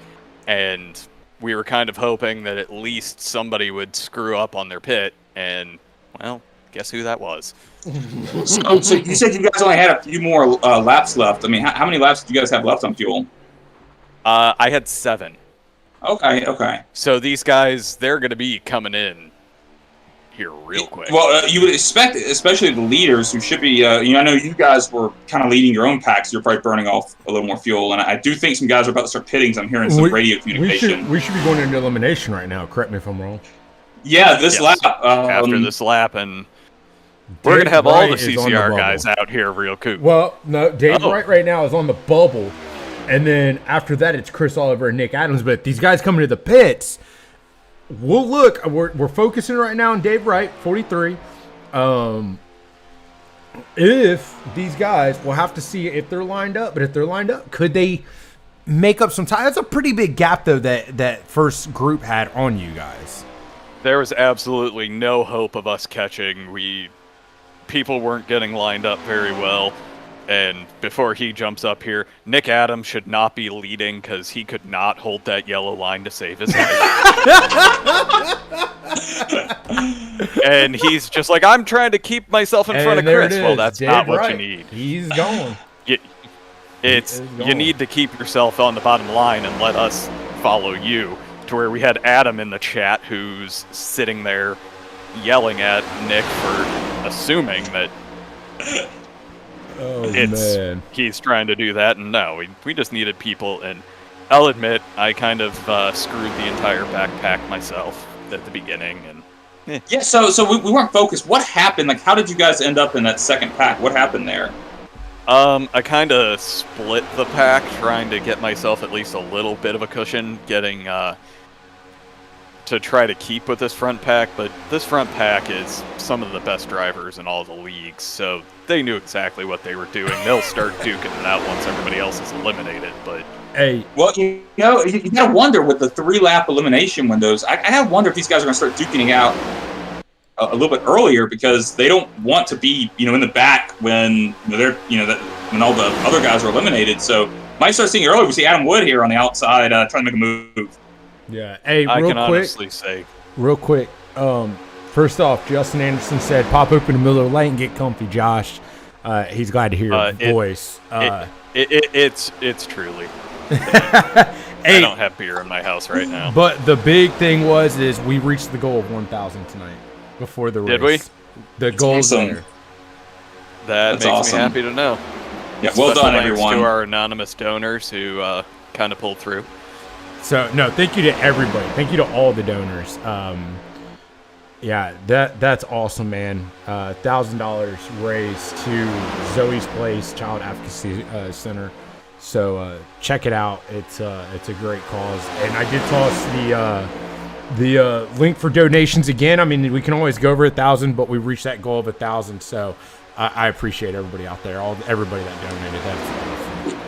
and we were kind of hoping that at least somebody would screw up on their pit, and, well, guess who that was. So you said you guys only had a few more laps left. I mean, how many laps did you guys have left on fuel? I had 7. Okay. So these guys, they're going to be coming in here real quick. Well, you would expect, especially the leaders who should be, I know you guys were kind of leading your own packs. You're probably burning off a little more fuel. And I do think some guys are about to start pitting, so I'm hearing some radio communication. We should be going into elimination right now. Correct me if I'm wrong. Yeah, this lap. After this lap, and we're going to have all the CCR guys out here real quick. Well, no, Dave Wright right now is on the bubble. And then after that, it's Chris Oliver and Nick Adams. But these guys coming to the pits, we'll look. We're focusing right now on Dave Wright, 43. If these guys, we'll have to see if they're lined up. But if they're lined up, could they make up some time? That's a pretty big gap, though, that first group had on you guys. There was absolutely no hope of us catching. People weren't getting lined up very well. And before he jumps up here, Nick Adams should not be leading because he could not hold that yellow line to save his life. And he's just like, I'm trying to keep myself in front of Chris. Well, that's not what you need. He's going. You need to keep yourself on the bottom line and let us follow you. To where we had Adam in the chat who's sitting there yelling at Nick for assuming that man. He's trying to do that, and no, we just needed people, and I'll admit, I kind of screwed the entire backpack myself at the beginning, and Yeah, so we weren't focused. What happened? Like, how did you guys end up in that second pack? What happened there? I kind of split the pack, trying to get myself at least a little bit of a cushion, getting to try to keep with this front pack, but this front pack is some of the best drivers in all the leagues, so they knew exactly what they were doing. They'll start duking it out once everybody else is eliminated, but... Hey. Well, you gotta wonder with the 3-lap elimination windows, I gotta wonder if these guys are gonna start duking it out a little bit earlier, because they don't want to be, in the back when they're, when all the other guys are eliminated. So might start seeing it earlier. We see Adam Wood here on the outside trying to make a move. Yeah. Hey, I can honestly say, real quick. First off, Justin Anderson said, "Pop open the Miller Lite and get comfy, Josh." He's glad to hear your voice. It's truly. I don't have beer in my house right now. But the big thing is we reached the goal of 1,000 tonight before the race. Did we? The goal's awesome. there. That's makes awesome. me happy to know. Yeah, well done, Thanks everyone. to our anonymous donors who kind of pulled through. So, no, thank you to everybody. Thank you to all the donors. Yeah, that's awesome, man. $1,000 raised to Zoe's Place Child Advocacy Center. So check it out. It's a great cause. And I did toss the link for donations again. I mean, we can always go over 1,000, but we reached that goal of 1,000. So I appreciate everybody out there, everybody that donated. That's awesome.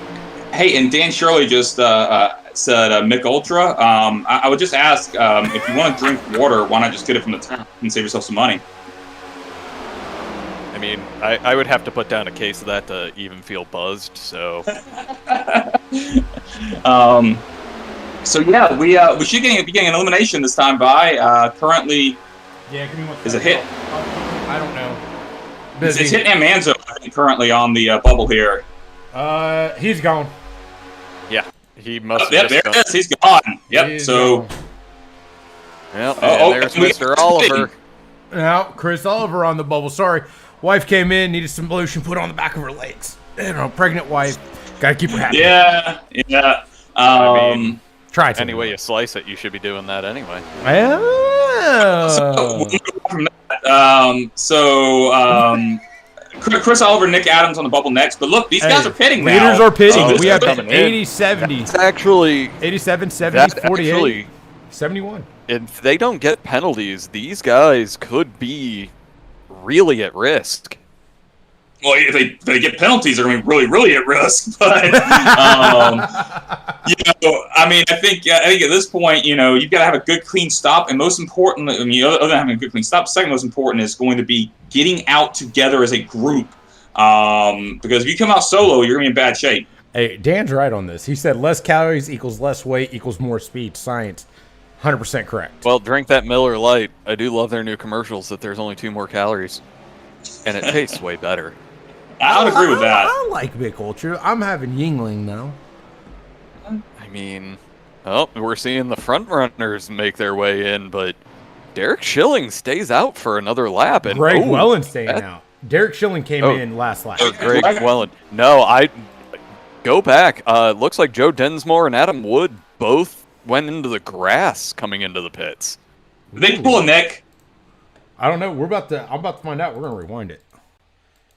Hey, and Dan Shirley just said Mick Ultra. I would just ask if you want to drink water, why not just get it from the tap and save yourself some money? I mean, I would have to put down a case of that to even feel buzzed, so... So yeah, we should be getting an elimination this time by currently. Yeah, give me one. Is it hit? I don't know. It's hit and Manzo, I think, currently on the bubble here. He's gone. Yeah, he must Yep, have there just it is. He's gone. Yep. So. Gone. Yep, and there's Mr. Oliver. Now, Chris Oliver on the bubble. Sorry, wife came in, needed some lotion put on the back of her legs. Pregnant wife, gotta keep her happy. Yeah. I mean, try it. any way you slice it, you should be doing that anyway. Chris Oliver, Nick Adams on the bubble next. But look, these guys are pitting now. Leaders are pitting. So we have coming 80, 70. It's actually 87, 70, 48, actually, 71. if they don't get penalties, these guys could be really at risk. Well, if they get penalties, they're going to be really, really at risk. But I mean, I think at this point, you've got to have a good, clean stop, and most important, other than having a good, clean stop, second most important is going to be getting out together as a group. Because if you come out solo, you're going to be in bad shape. Hey, Dan's right on this. He said less calories equals less weight equals more speed. Science. 100% correct. Well, drink that Miller Lite. I do love their new commercials that there's only 2 more calories. And it tastes way better. I would agree with that. I like Mick Ultra. I'm having Yingling now. I mean, we're seeing the front runners make their way in, but Derek Schilling stays out for another lap. And Greg Welland staying out. Derek Schilling came in last lap. Greg Welland. No, I go back. Looks like Joe Densmore and Adam Wood both went into the grass coming into the pits. Did they pull a neck? I don't know. I'm about to find out. We're gonna rewind it.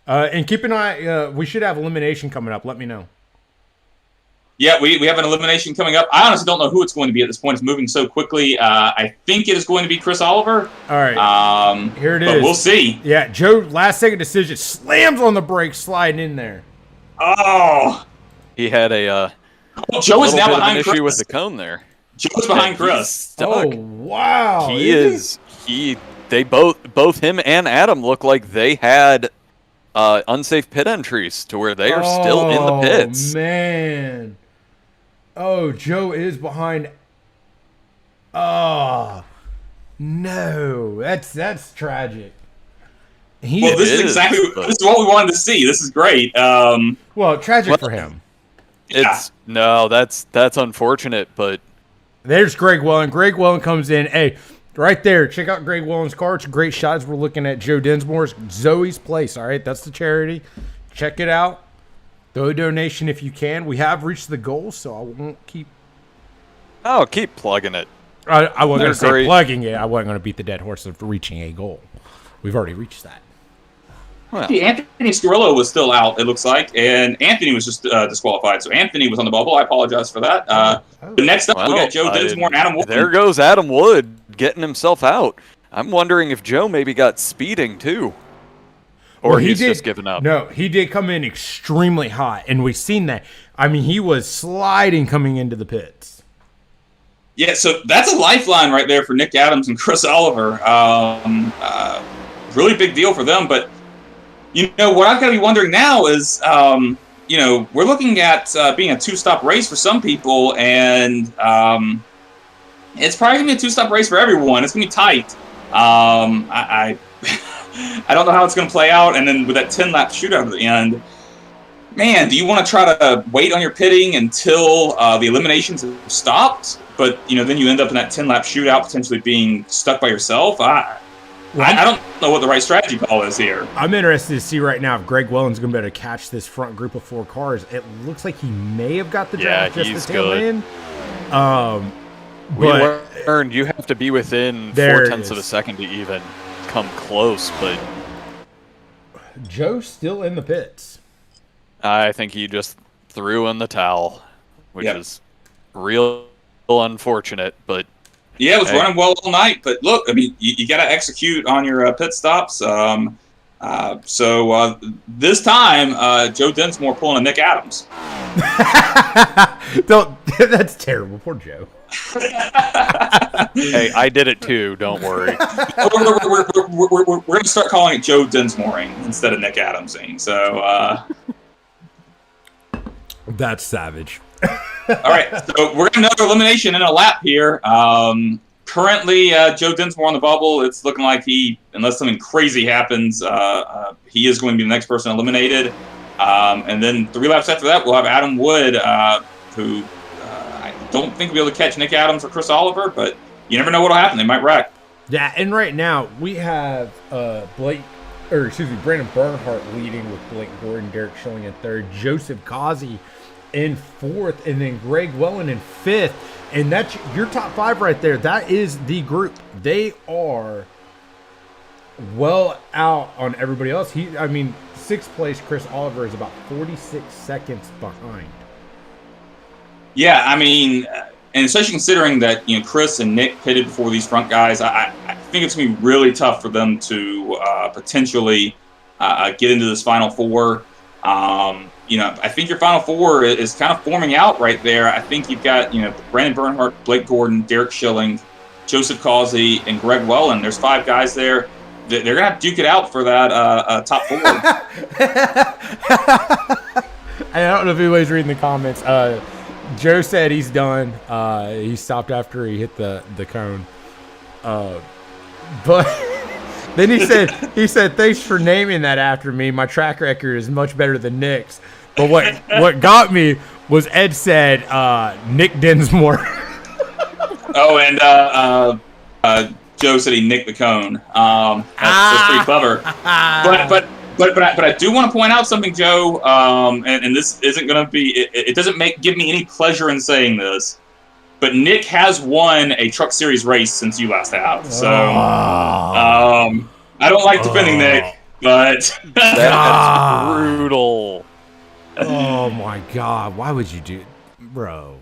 And keep an eye. We should have elimination coming up. Let me know. Yeah, we have an elimination coming up. I honestly don't know who it's going to be at this point. It's moving so quickly. I think it is going to be Chris Oliver. All right. Here it is. We'll see. Yeah, Joe, last second decision, slams on the brakes, sliding in there. Oh. He had a Joe is now bit of behind an Chris. issue with the cone there. Joe's behind Chris. Oh, wow. They both him and Adam look like they had unsafe pit entries to where they are still in the pits. Oh, man. Oh, Joe is behind. Oh, no. That's tragic. This is what we wanted to see. This is great. Well, tragic for him. That's unfortunate, but there's Greg Welland. Greg Welland comes in. Hey, right there. Check out Greg Welland's car. It's a great shot as we're looking at Joe Densmore's Zoe's Place. All right, that's the charity. Check it out. Throw a donation if you can. We have reached the goal, so I won't keep. Oh, keep plugging it. I wasn't going to say plugging it. I wasn't going to beat the dead horse of reaching a goal. We've already reached that. Well. Anthony Scarillo was still out, it looks like, and Anthony was just disqualified. So Anthony was on the bubble. I apologize for that. But next up, we got Joe Densmore and Adam Wood. There goes Adam Wood getting himself out. I'm wondering if Joe maybe got speeding too. Or he's just given up. No, he did come in extremely hot, and we've seen that. I mean, he was sliding coming into the pits. Yeah, so that's a lifeline right there for Nick Adams and Chris Oliver. Really big deal for them. But, what I've got to be wondering now is, we're looking at being a two-stop race for some people, and it's probably going to be a two-stop race for everyone. It's going to be tight. I don't know how it's going to play out, and then with that 10-lap shootout at the end, man, do you want to try to wait on your pitting until the eliminations have stopped? But, then you end up in that 10-lap shootout potentially being stuck by yourself. I don't know what the right strategy call is here. I'm interested to see right now if Greg Welland's going to be able to catch this front group of 4 cars. It looks like he may have got the job just the tail end. We learned you have to be within 0.4 of a second to even come close, but Joe's still in the pits. I think he just threw in the towel, which is real unfortunate, but yeah, it was running well all night. But look, I mean, you got to execute on your pit stops. So this time, Joe Dinsmore pulling a Nick Adams. That's terrible. Poor Joe. Hey, I did it too. Don't worry. We're going to start calling it Joe Dinsmoring instead of Nick Adamsing. So that's savage. All right, so we're going to another elimination in a lap here. Currently, Joe Dinsmore on the bubble. It's looking like unless something crazy happens, he is going to be the next person eliminated. And then 3 laps after that, we'll have Adam Wood, who I don't think will be able to catch Nick Adams or Chris Oliver, but you never know what'll happen. They might wreck. Yeah, and right now we have Brandon Bernhardt leading with Blake Gordon, Derek Schilling in 3rd, Joseph Kazi in 4th, and then Greg Welland in 5th. And that's your top 5 right there. That is the group. They are well out on everybody else. 6th place Chris Oliver is about 46 seconds behind. Yeah, I mean, and especially considering that Chris and Nick pitted before these front guys, I think it's going to be really tough for them to potentially get into this Final Four. I think your Final Four is kind of forming out right there. I think you've got Brandon Bernhardt, Blake Gordon, Derek Schilling, Joseph Causey, and Greg Welland. There's 5 guys there. They're going to have to duke it out for that top 4. I don't know if anybody's reading the comments. Joe said he's done. He stopped after he hit the cone. But then he said, thanks for naming that after me. My track record is much better than Nick's. But what got me was Ed said Nick Dinsmore. Oh, and Joe said he nicked the cone. That's pretty clever. But I do want to point out something, Joe. And this isn't going to be. It doesn't give me any pleasure in saying this, but Nick has won a Truck Series race since you last have. So I don't like defending Nick, but that's brutal. Oh my God! Why would you do, bro?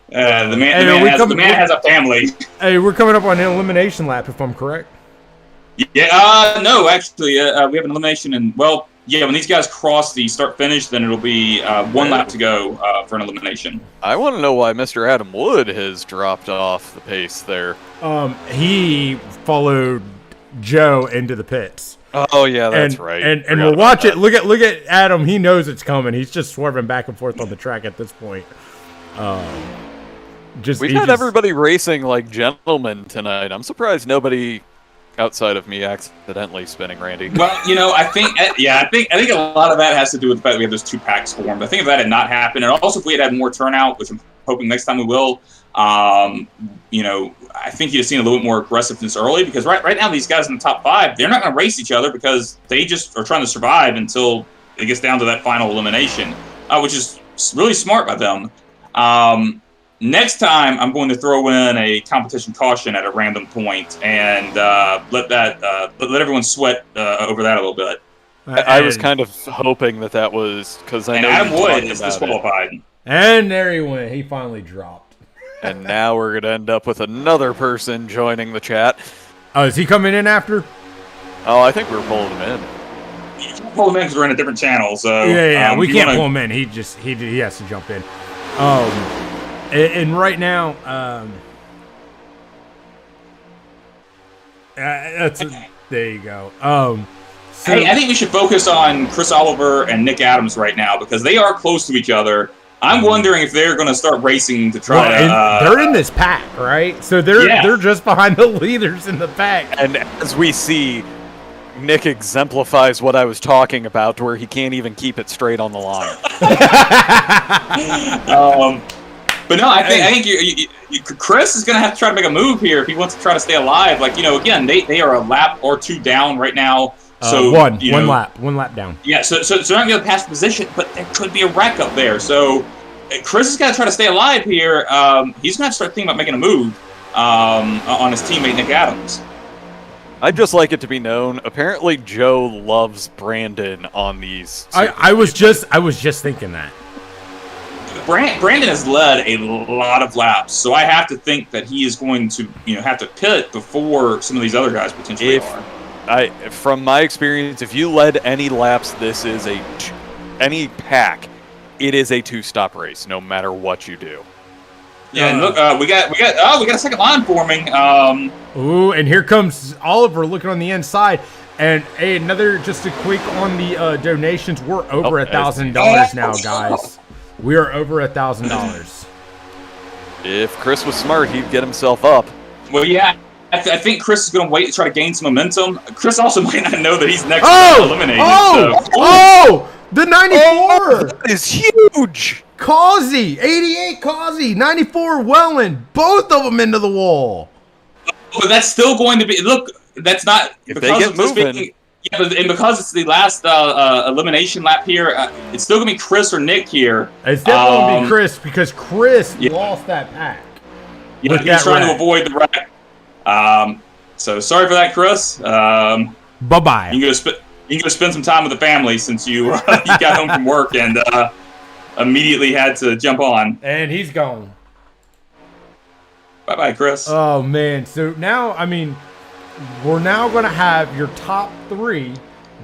The man has a family. Hey, we're coming up on an elimination lap, if I'm correct. Yeah, no, actually, we have an elimination, and when these guys cross the start-finish, then it'll be 1 lap to go for an elimination. I want to know why Mr. Adam Wood has dropped off the pace there. He followed Joe into the pits. Oh yeah, that's right. And we'll watch it. Look at Adam. He knows it's coming. He's just swerving back and forth on the track at this point. We've had everybody racing like gentlemen tonight. I'm surprised nobody outside of me accidentally spinning Randy. Well, I think a lot of that has to do with the fact that we have those 2 packs formed. I think if that had not happened, and also if we had more turnout, which I'm hoping next time we will, I think you'd have seen a little bit more aggressiveness early, because right now these guys in the top 5, they're not going to race each other because they just are trying to survive until it gets down to that final elimination, which is really smart by them. Next time, I'm going to throw in a competition caution at a random point and let everyone sweat over that a little bit. I was kind of hoping that was because I know Adam Wood is disqualified. And there he went. He finally dropped. And now we're going to end up with another person joining the chat. Oh, is he coming in after? Oh, I think we're pulling him in. Pull him in because we're in a different channel. So Yeah. We can't pull him in. He has to jump in. And right now, there you go. Hey, I think we should focus on Chris Oliver and Nick Adams right now because they are close to each other. I'm wondering if they're going to start racing to try to. They're in this pack, right? So they're just behind the leaders in the pack. And as we see, Nick exemplifies what I was talking about, where he can't even keep it straight on the line. But no, I think Chris is going to have to try to make a move here if he wants to try to stay alive. Like, again, they are a lap or two down right now. So one lap down. Yeah, so they're not going to pass position, but there could be a wreck up there. So Chris has got to try to stay alive here. He's going to start thinking about making a move on his teammate Nick Adams. I'd just like it to be known. Apparently, Joe loves Brandon on these. I was just thinking that. Brandon has led a lot of laps, so I have to think that he is going to have to pit before some of these other guys potentially are. From my experience, if you led any laps, this is any pack. It is a two-stop race, no matter what you do. Yeah, and look, we got a second line forming. Ooh, and here comes Oliver looking on the inside, and another just a quick on the donations. We're over $1,000 now, guys. We are over $1,000. If Chris was smart, he'd get himself up. Well, yeah. I think Chris is going to wait to try to gain some momentum. Chris also might not know that he's next to eliminated. The 94! That is huge! Causey, 88 Causey, 94 Welland, both of them into the wall. But that's still going to be, look, that's not, if they get moving. And because it's the last elimination lap here, it's still going to be Chris or Nick here. It's definitely going to be Chris because Chris lost that pack. Yeah, he's trying to avoid the wreck. So sorry for that, Chris. Bye-bye. You can go spend some time with the family since you you got home from work and immediately had to jump on. And he's gone. Bye-bye, Chris. Oh, man. So now, we're now going to have your top three,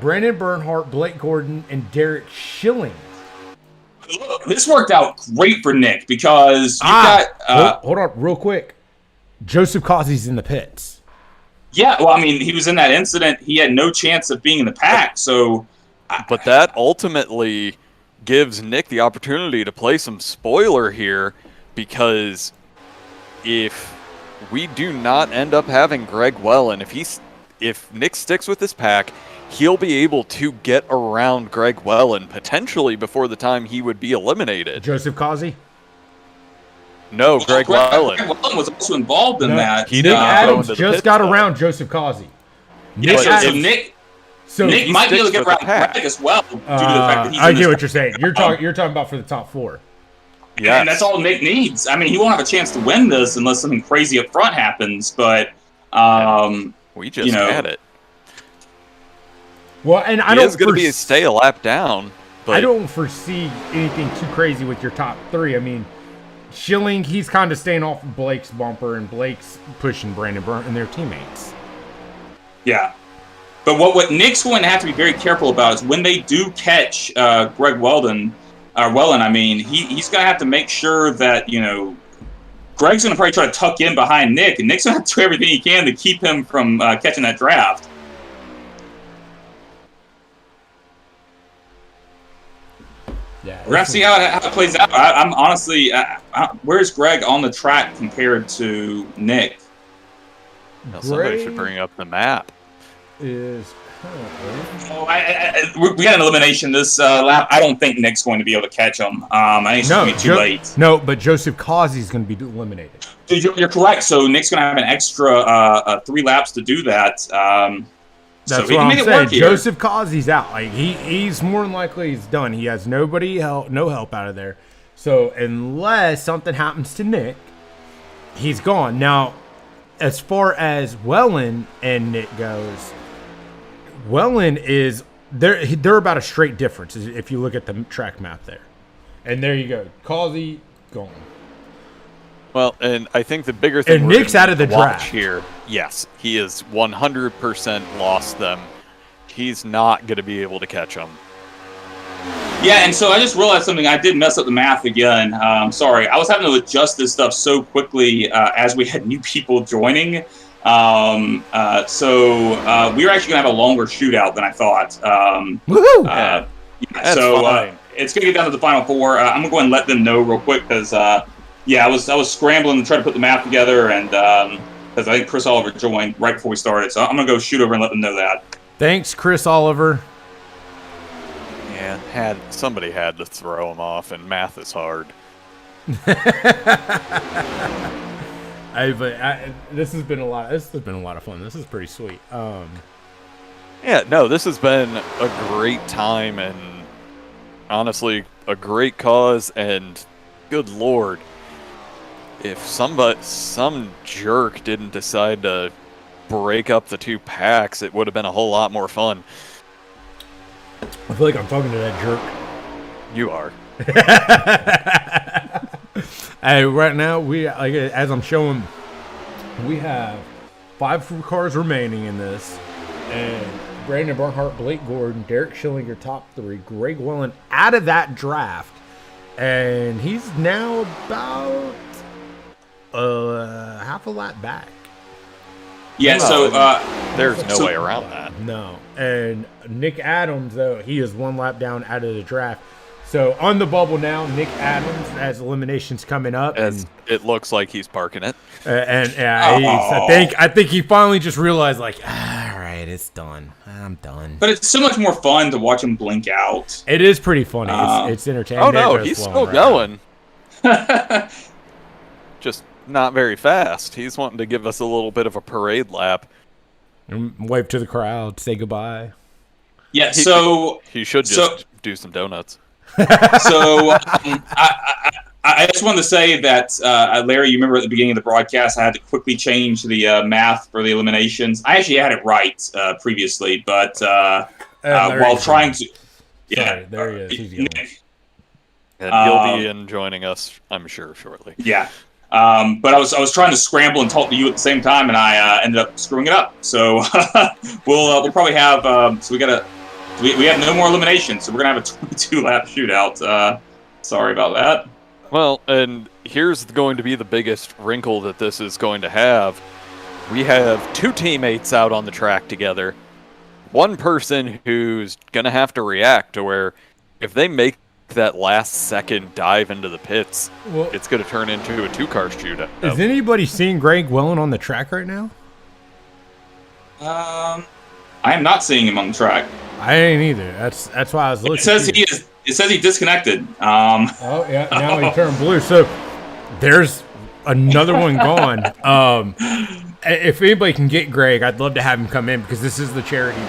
Brandon Bernhardt, Blake Gordon, and Derek Schilling. This worked out great for Nick because you got... hold on real quick. Joseph Causey's in the pits. Yeah, well, he was in that incident. He had no chance of being in the pack, so... But that ultimately gives Nick the opportunity to play some spoiler here because if we do not end up having Greg Welland, if Nick sticks with this pack, he'll be able to get around Greg Welland potentially before the time he would be eliminated. Joseph Causey? No, Greg Welland. Greg Welland was also involved in that. Nick Adams just got around Joseph Causey. Nick might be able to get around Greg as well due to the fact that he's I get what you're saying. You're talking about for the top four. Yeah, and that's all Nick needs. He won't have a chance to win this unless something crazy up front happens. But we just had it. Well, and it's going to be a stay a lap down. But I don't foresee anything too crazy with your top three. Schilling, he's kind of staying off of Blake's bumper, and Blake's pushing Brandon Burnt and their teammates. Yeah. But what Nick's going to have to be very careful about is when they do catch Greg Welland, he's going to have to make sure that, Greg's going to probably try to tuck in behind Nick, and Nick's going to have to do everything he can to keep him from catching that draft. Yeah, we're going to see how it plays out. I'm honestly, where's Greg on the track compared to Nick? Well, somebody should bring up the map. Is we got an elimination this lap. I don't think Nick's going to be able to catch him. I think it's going to be too late. No, but Joseph Causey is going to be eliminated. You're correct. So Nick's going to have an extra 3 laps to do that. That's what I'm saying. Joseph Causey's out. He's more than likely he's done. He has no help out of there. So unless something happens to Nick, he's gone. Now, as far as Welland and Nick goes, Welland is they're about a straight difference if you look at the track map there. And there you go. Causey gone. Well, and I think the bigger thing. And Nick's out of the draft here. Yes, he is 100% lost them. He's not going to be able to catch them. Yeah, and so I just realized something. I did mess up the math again. Sorry. I was having to adjust this stuff so quickly as we had new people joining. So we were actually going to have a longer shootout than I thought. Woohoo! It's going to get down to the final four. I'm going to go ahead and let them know real quick because, I was scrambling to try to put the math together, and because I think Chris Oliver joined right before we started. So I'm going to go shoot over and let them know that. Thanks, Chris Oliver. Yeah, somebody had to throw him off, and math is hard. This has been a lot. This has been a lot of fun. This is pretty sweet. This has been a great time, and honestly, a great cause. And good Lord, if some jerk didn't decide to break up the two packs, it would have been a whole lot more fun. I feel like I'm talking to that jerk. You are. Hey, right now as I'm showing, we have 5 cars remaining in this, and Brandon Barnhart, Blake Gordon, Derek Schillinger, top 3, Greg Welland out of that draft, and he's now about half a lap back. Yeah, there's no way around that. No, and Nick Adams, though, he is 1 lap down out of the draft. So on the bubble now, Nick Adams, as eliminations coming up, as it looks like he's parking it, I think he finally just realized, like, all right, it's done. I'm done. But it's so much more fun to watch him blink out. It is pretty funny. It's entertaining. Oh no, he's still going. Just not very fast. He's wanting to give us a little bit of a parade lap. And wave to the crowd, say goodbye. Yeah, he should just do some donuts. So I just wanted to say that, Larry, you remember at the beginning of the broadcast, I had to quickly change the math for the eliminations. I actually had it right previously, but while trying to... Yeah, there he is. He's Nick. And he'll be in joining us, I'm sure, shortly. Yeah. But I was trying to scramble and talk to you at the same time, and I ended up screwing it up. So we'll probably have... We have no more eliminations, so we're going to have a 22-lap shootout. Sorry about that. Well, and here's going to be the biggest wrinkle that this is going to have. We have 2 teammates out on the track together. One person who's going to have to react to where if they make that last second dive into the pits, it's going to turn into a 2-car shootout. Is anybody seeing Greg Welland on the track right now? I am not seeing him on the track. I ain't either. That's why I was looking. It says he disconnected. Oh yeah, now he turned blue. So there's another one gone. If anybody can get Greg, I'd love to have him come in because this is the charity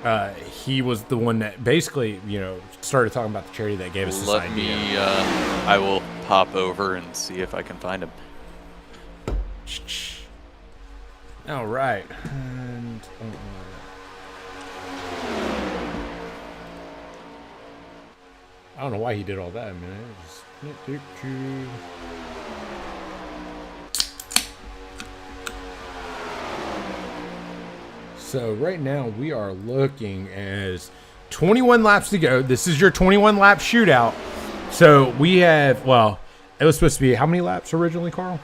that he was the one that basically started talking about the charity that gave us this idea. I will pop over and see if I can find him. All right. And I don't know why he did all that. I mean, so right now we are looking as 21 laps to go. This is your 21 lap shootout. So we have, it was supposed to be how many laps originally, Carl?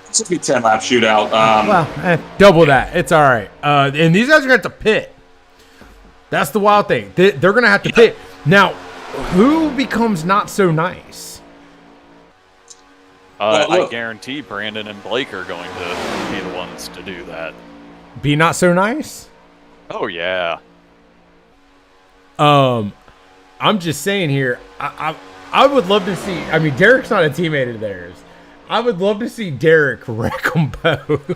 It's going to be a 10-lap shootout. Double that. It's all right. And these guys are going to have to pit. That's the wild thing. They're going to have to pit. Now, who becomes not so nice? I guarantee Brandon and Blake are going to be the ones to do that. Be not so nice? Oh, yeah. I'm just saying here, I would love to see, I mean, Derek's not a teammate of theirs. I would love to see Derek wreck them both.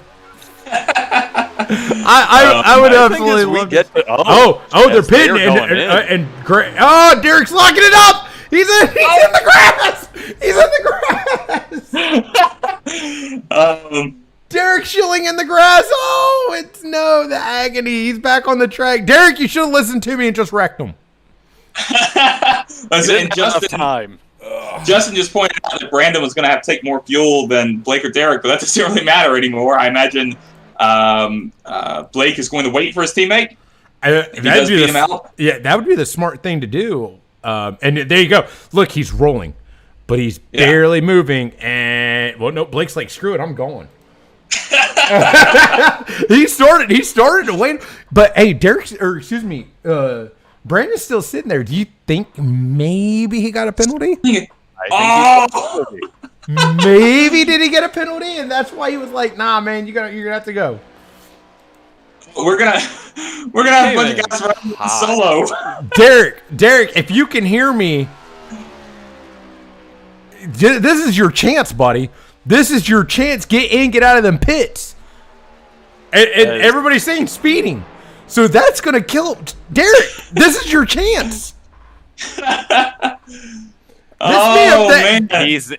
I would absolutely love to. They're pitting and great. Oh, Derek's locking it up. He's in the grass. He's in the grass. Derek Schilling in the grass. Oh, the agony. He's back on the track. Derek, you should have listened to me and just wrecked him. Didn't have enough time. Justin just pointed out that Brandon was going to have to take more fuel than Blake or Derek, but that doesn't really matter anymore. I imagine Blake is going to wait for his teammate. That would be the smart thing to do. And there you go. Look, he's rolling, but he's barely moving. And no, Blake's like, screw it, I'm going. He started to win, but hey, Brandon's still sitting there. Do you think maybe he got a penalty? Maybe did he get a penalty, and that's why he was like, "Nah, man, you're gonna have to go." We're gonna have a bunch of guys running solo. Derek, if you can hear me, this is your chance, buddy. This is your chance. Get in, get out of them pits. And everybody's saying speeding. So that's going to kill Derek. This is your chance. Man.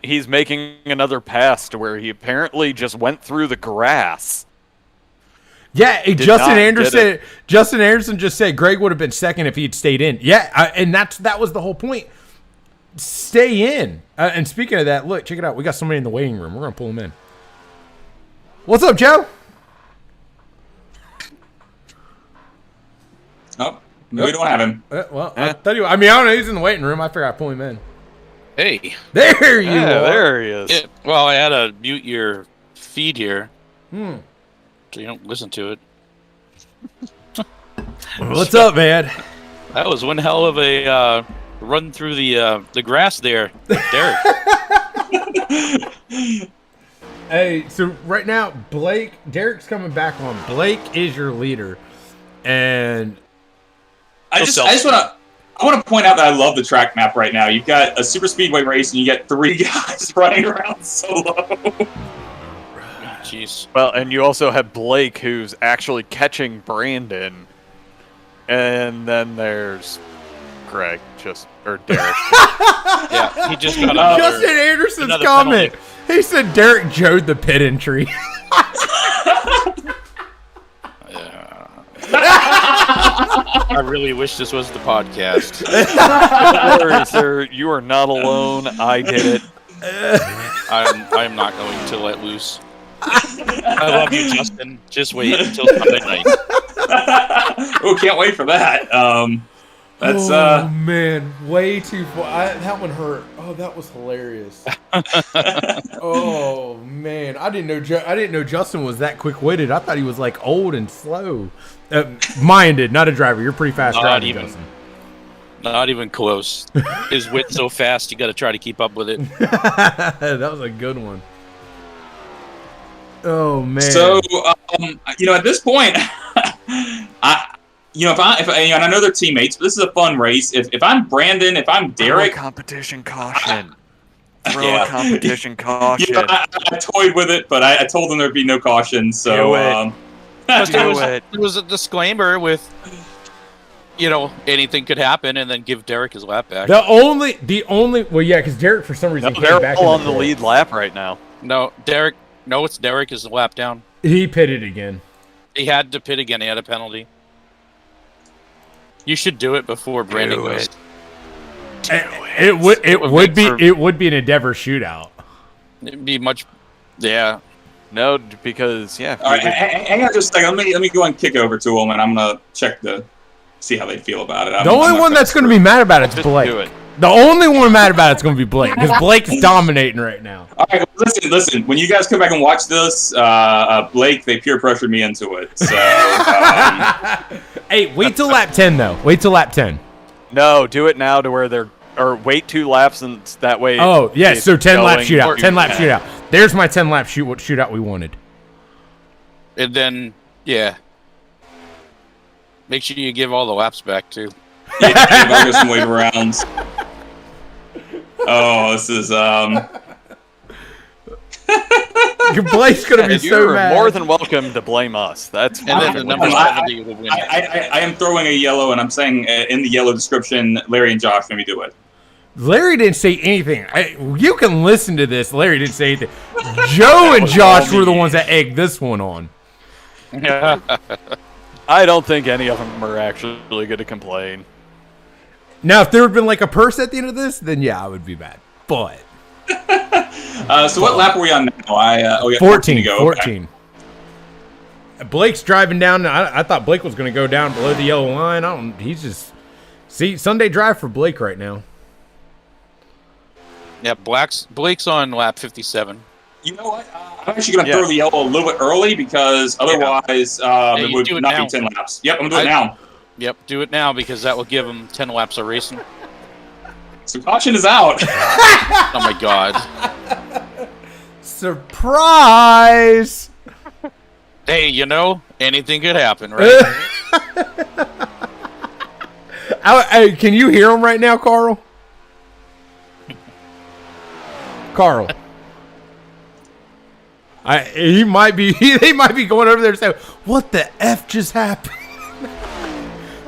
He's making another pass to where he apparently just went through the grass. Yeah, Justin Anderson just said Greg would have been second if he'd stayed in. Yeah, and that was the whole point. Stay in. And speaking of that, look, check it out. We got somebody in the waiting room. We're going to pull him in. What's up, Joe? Oh, no, we don't have him. I'll tell you. I don't know. He's in the waiting room. I figured I'd pull him in. Hey. There you are. There he is. Yeah, well, I had to mute your feed here. So you don't listen to it. What's up, man? That was one hell of a run through the grass there, Derek. Hey, so right now, Derek's coming back on. Blake is your leader, and I want to point out that I love the track map right now. You've got a super speedway race, and you get 3 guys running around solo. Jeez. Well, and you also have Blake, who's actually catching Brandon, and then there's Greg, or Derek. Yeah, he just got Justin Anderson's comment. Penalty. He said Derek Joe'd the pit entry. I really wish this was the podcast. Don't worry, sir. You are not alone. I did it. I'm not going to let loose. I love you, Justin. Just wait until midnight. Oh, can't wait for that. Oh man, way too far. That one hurt. Oh, that was hilarious. Oh man, I didn't know Justin was that quick-witted. I thought he was like old and slow. Minded, not a driver. You're pretty fast driving, Justin. Not even close. His wit's so fast, you got to try to keep up with it. That was a good one. Oh man. So, at this point, and I know they're teammates, but this is a fun race. If I'm Brandon, if I'm Derek, throw a competition caution. Throw a competition caution. I toyed with it, but I told them there'd be no caution. So, It was a disclaimer with, anything could happen, and then give Derek his lap back. The only, because Derek for some reason came back all on the lead lap right now. No, it's Derek is the lap down. He pitted again. He had to pit again. He had a penalty. You should do it before Brandon goes. It would be an Endeavor shootout. It'd be much, yeah. No, because All right, hang on just a second. Let me go and kick over to them, and I'm gonna check see how they feel about it. The only one that's going to be mad about it's Blake. Do it. The only one mad about it's going to be Blake because Blake is dominating right now. All right, listen. When you guys come back and watch this, Blake, they peer pressured me into it. So, hey, wait till lap 10 though. Wait till lap 10. No, do it now to where wait 2 laps and that way. Oh yeah, so 10 lap shootout. 10 lap shootout. There's my 10 lap shootout we wanted. And then make sure you give all the laps back too. Yeah, I'll get some wave rounds. Oh, this is Blake's gonna be so mad. You're more than welcome to blame us. That's and then the number 70 will win. I am throwing a yellow, and I'm saying in the yellow description, Larry and Josh, let me do it. Larry didn't say anything. You can listen to this. Larry didn't say anything. Joe and Josh were the ones that egged this one on. I don't think any of them are actually going to complain. Now, if there had been like a purse at the end of this, then yeah, I would be bad. But so what lap are we on now? We got 14 to go. 14. Okay. Blake's driving down. I thought Blake was going to go down below the yellow line. He's just Sunday drive for Blake right now. Yeah, Blake's on lap 57. You know what? I'm actually going to throw the yellow a little bit early because otherwise it would not be 10 laps. Yep, I'm doing it now. Yep, do it now because that will give him 10 laps of racing. So caution is out. Oh my God! Surprise! Hey, anything could happen, right? Can you hear him right now, Carl? Carl. He might be going over there and saying, "What the F just happened?"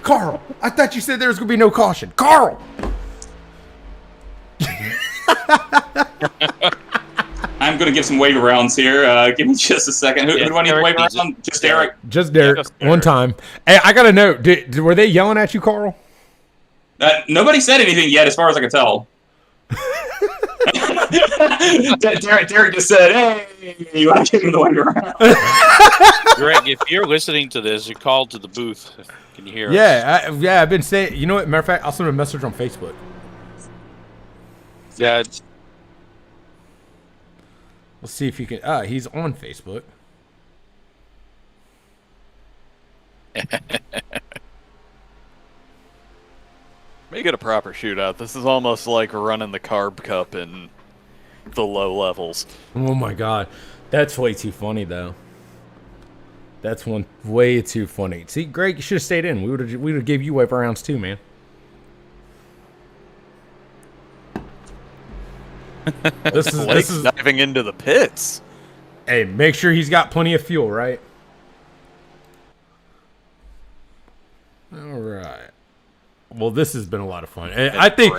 Carl, I thought you said there was going to be no caution. Carl! I'm going to give some wave arounds here. Give me just a second. Who do I need to wave around? Just Derek. Just Derek. One time. Hey, I got to know, were they yelling at you, Carl? Nobody said anything yet, as far as I can tell. Derek just said, "Hey, you want to give him the wave around?" Greg, if you're listening to this, you're called to the booth. Can you hear us? Yeah, I've been saying. You know what? Matter of fact, I'll send him a message on Facebook. Yeah. Let's see if you can. He's on Facebook. Make it a proper shootout. This is almost like running the Carb Cup in the low levels. Oh my God, that's way too funny though. That's way too funny. See, Greg, you should have stayed in. We would have gave you wave rounds too, man. This is diving into the pits. Hey, make sure he's got plenty of fuel, right? All right. Well, this has been a lot of fun. I think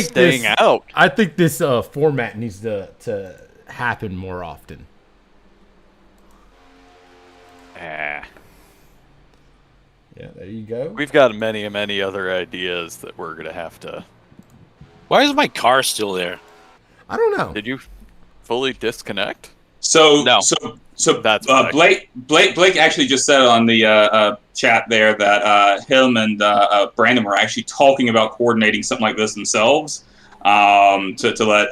staying out. I think this format needs to happen more often. Yeah, there you go. We've got many other ideas that we're gonna have to. Why is my car still there? I don't know. Did you fully disconnect? So No. So That's Blake actually just said on the chat there that him and Brandon were actually talking about coordinating something like this themselves to let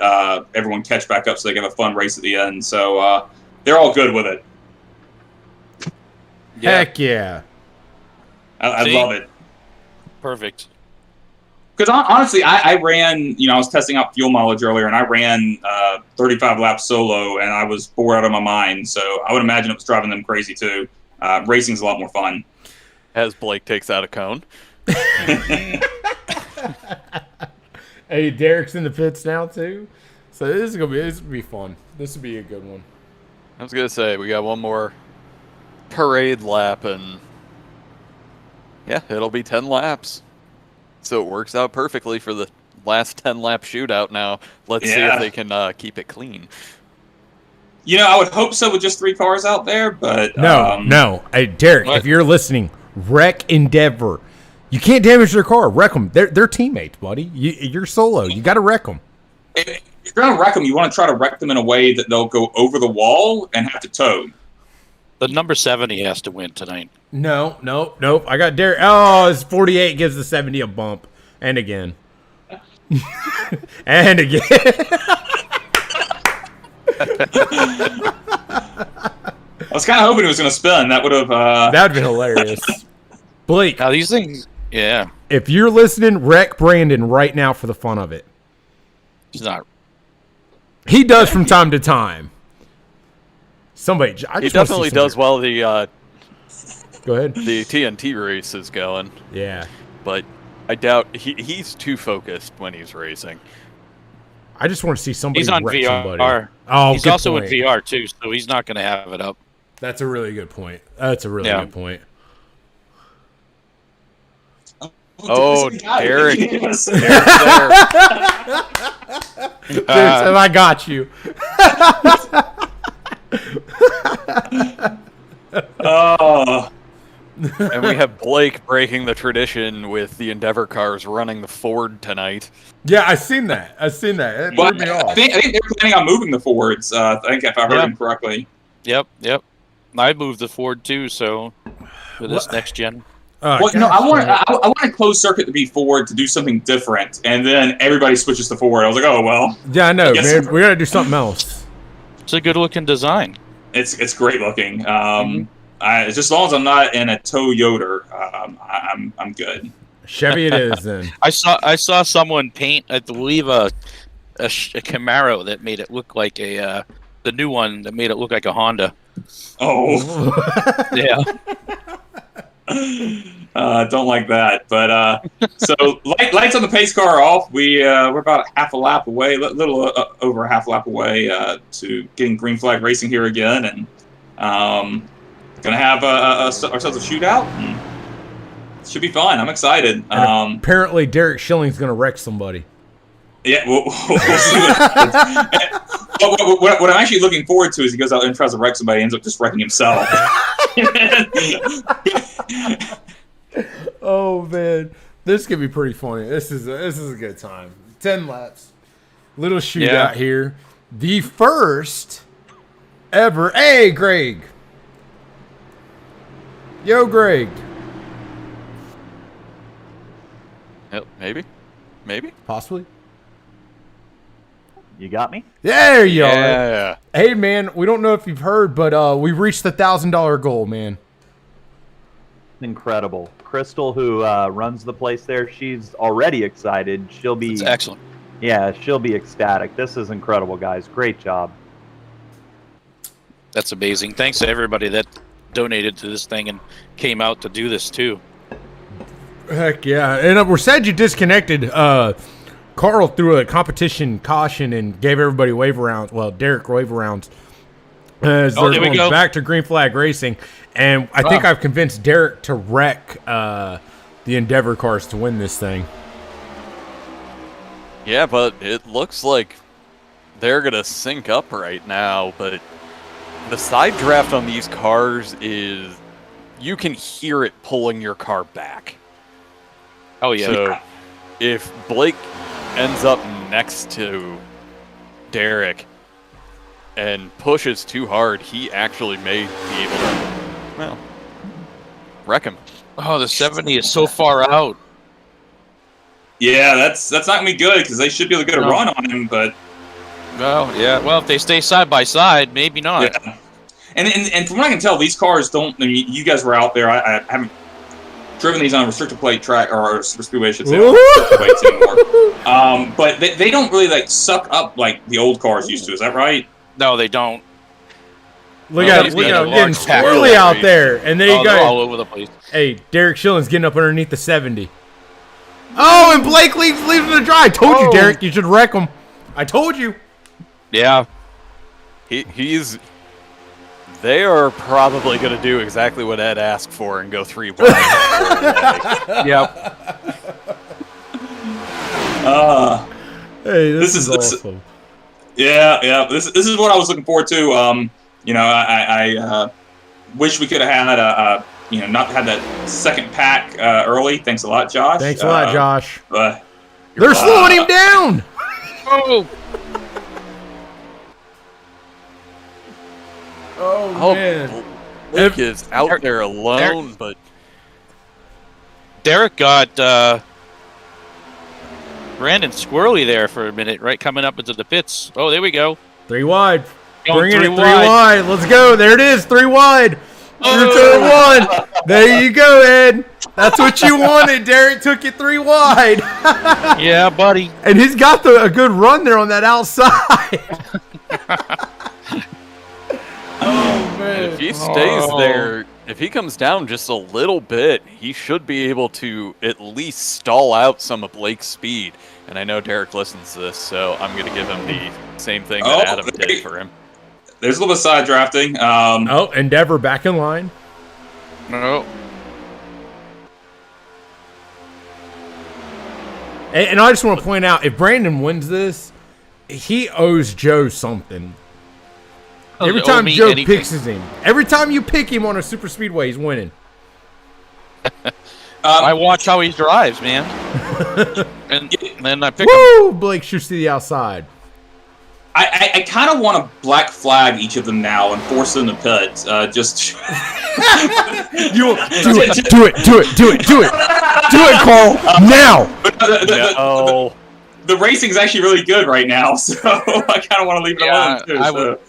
everyone catch back up so they can have a fun race at the end. So they're all good with it. Heck yeah. I love it. Perfect. Because honestly, I ran, I was testing out fuel mileage earlier, and I ran 35 laps solo, and I was bored out of my mind. So I would imagine it was driving them crazy, too. Racing's a lot more fun. As Blake takes out a cone. Hey, Derek's in the pits now, too. So this is gonna be fun. This will be a good one. I was going to say, we got one more parade lap, and yeah, it'll be 10 laps. So it works out perfectly for the last 10-lap shootout now. Let's see if they can keep it clean. I would hope so with just 3 cars out there, but... No. Hey, Derek, if you're listening, wreck Endeavor. You can't damage their car. Wreck them. They're teammates, buddy. You're solo. You got to wreck them. If you're going to wreck them, you want to try to wreck them in a way that they'll go over the wall and have to tow. The number 70 has to win tonight. Nope. I got Derek. Oh, his 48 gives the 70 a bump. And again. And again. I was kind of hoping it was going to spin. That would have... That would have been hilarious. Blake. Now, these things... Yeah. If you're listening, wreck Brandon right now for the fun of it. He's not... He does from time to time. He definitely does while the go ahead. The TNT race is going. Yeah, but I doubt he's too focused when he's racing. I just want to see somebody. He's on wreck VR. Somebody. Oh, he's also in VR too, so he's not going to have it up. That's a really good point. Good point. Oh, Derek! Yes. Derek, I got you. Oh. And we have Blake breaking the tradition with the Endeavor cars running the Ford tonight. Yeah, I seen that. It Well, threw me off. I think they're planning on moving the Fords. I think if I heard him correctly. Yep. I moved the Ford too, so for this next gen. Well, no, I want a closed circuit to be Ford to do something different, and then everybody switches to Ford. I was like, oh well. Yeah, I know, man. We got to do something else. It's a good looking design. It's great looking. Just as long as I'm not in a Toyota, I'm good. Chevy it is then. I saw someone paint, I believe, a Camaro that made it look like the new one that made it look like a Honda. Oh. Yeah. Don't like that. But so lights on the pace car are off. We're about half a lap away, little over half a lap away to getting green flag racing here again, and gonna have ourselves a shootout. And should be fun. I'm excited. Apparently, Derek Schilling's gonna wreck somebody. Yeah, we'll see what I'm actually looking forward to is he goes out and tries to wreck somebody, ends up just wrecking himself. Oh man, this could be pretty funny. This is a good time. 10 laps, little shootout here. The first ever. Hey, Greg. Yo, Greg. Maybe. Possibly. You got me? There you are. Yeah. Hey, man, we don't know if you've heard, but we reached the $1,000 goal, man. Incredible. Crystal, who runs the place there, she's already excited. She'll be It's excellent. Yeah, she'll be ecstatic. This is incredible, guys. Great job. That's amazing. Thanks to everybody that donated to this thing and came out to do this too. Heck yeah. And we're sad you disconnected. Carl threw a competition caution and gave everybody wave arounds. Well, Derek wave arounds. As they're there we going go. back to green flag racing. And I think I've convinced Derek to wreck the Endeavor cars to win this thing. Yeah, but it looks like they're going to sync up right now, but the side draft on these cars is, you can hear it pulling your car back. Oh yeah. So if Blake ends up next to Derek and pushes too hard, he actually may be able to, well, wreck him. Oh, the 70 is so far out. Yeah, that's not gonna be good because they should be able to get a run on him, but Well, yeah. Well, if they stay side by side, maybe not. yeah. And from what I can tell, these cars don't. I mean, you guys were out there. I haven't driven these on a restricted plate track or super speedway, I should say, restricted plates anymore. But they don't really like suck up like the old cars used to. Is that right? No, they don't. Look No, at he's getting got a large squirrely pack. out there. And there you They're go. all over the place. Hey, Derek Schilling's getting up underneath the 70. Oh, and Blake leaves him to dry. I told you, Derek, you should wreck him. I told you. Yeah. He's. They are probably going to do exactly what Ed asked for and go 3 wide. Yep. Hey, this This is is- awesome. Yeah. This is what I was looking forward to. I wish we could have had not had that second pack early. Thanks a lot, Josh. Thanks a lot, Josh. But They're slowing him down. Oh. Oh, man. Blake is out there alone, but Derek got Brandon squirrely there for a minute, right? Coming up into the pits. Oh, there we go. 3 wide. Going Bringing it 3 3 wide. wide. Let's go. There it is. 3 wide. Through turn 1. There you go, Ed. That's what you wanted. Derek took it 3 wide. Yeah, buddy. And he's got a good run there on that outside. Oh, man. if he stays there, if he comes down just a little bit, he should be able to at least stall out some of Blake's speed. And I know Derek listens to this, so I'm going to give him the same thing that Adam did for him. there's a little bit of side drafting. Oh, Endeavor back in line. No. And I just want to point out, if Brandon wins this, he owes Joe something. Every Owe time me Joe anything. picks him. Every time you pick him on a super speedway, he's winning. I watch how he drives, man. and then I pick him. Woo! Blake shoots to the outside. I kind of want to black flag each of them now and force them to pit. Just Do it, Carl, now. The racing's actually really good right now, so I kind of want to leave it alone too. I would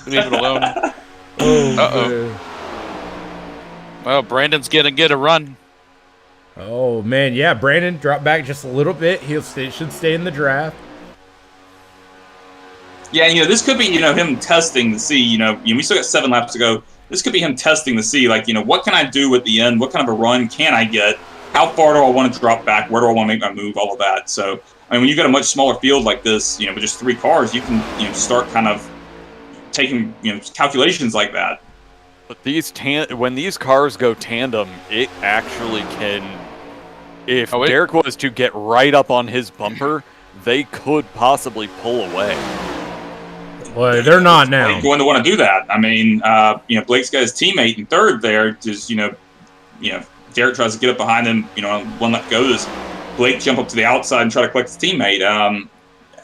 leave it alone. Uh-oh. Well, Brandon's gonna get a run. Oh man, yeah, Brandon dropped back just a little bit. Should stay in the draft. Yeah, this could be, him testing to see, we still got 7 laps to go. This could be him testing to see, what can I do at the end? What kind of a run can I get? How far do I want to drop back? Where do I want to make my move? All of that. So, when you've got a much smaller field like this, with just 3 cars, you can, start kind of taking, calculations like that. But when these cars go tandem, it actually can. If Derek was to get right up on his bumper, they could possibly pull away. Well, they're not now. Blake's going to want to do that. Blake's got his teammate in third there. Just Derek tries to get up behind him. On one lap goes, Blake jump up to the outside and try to collect his teammate.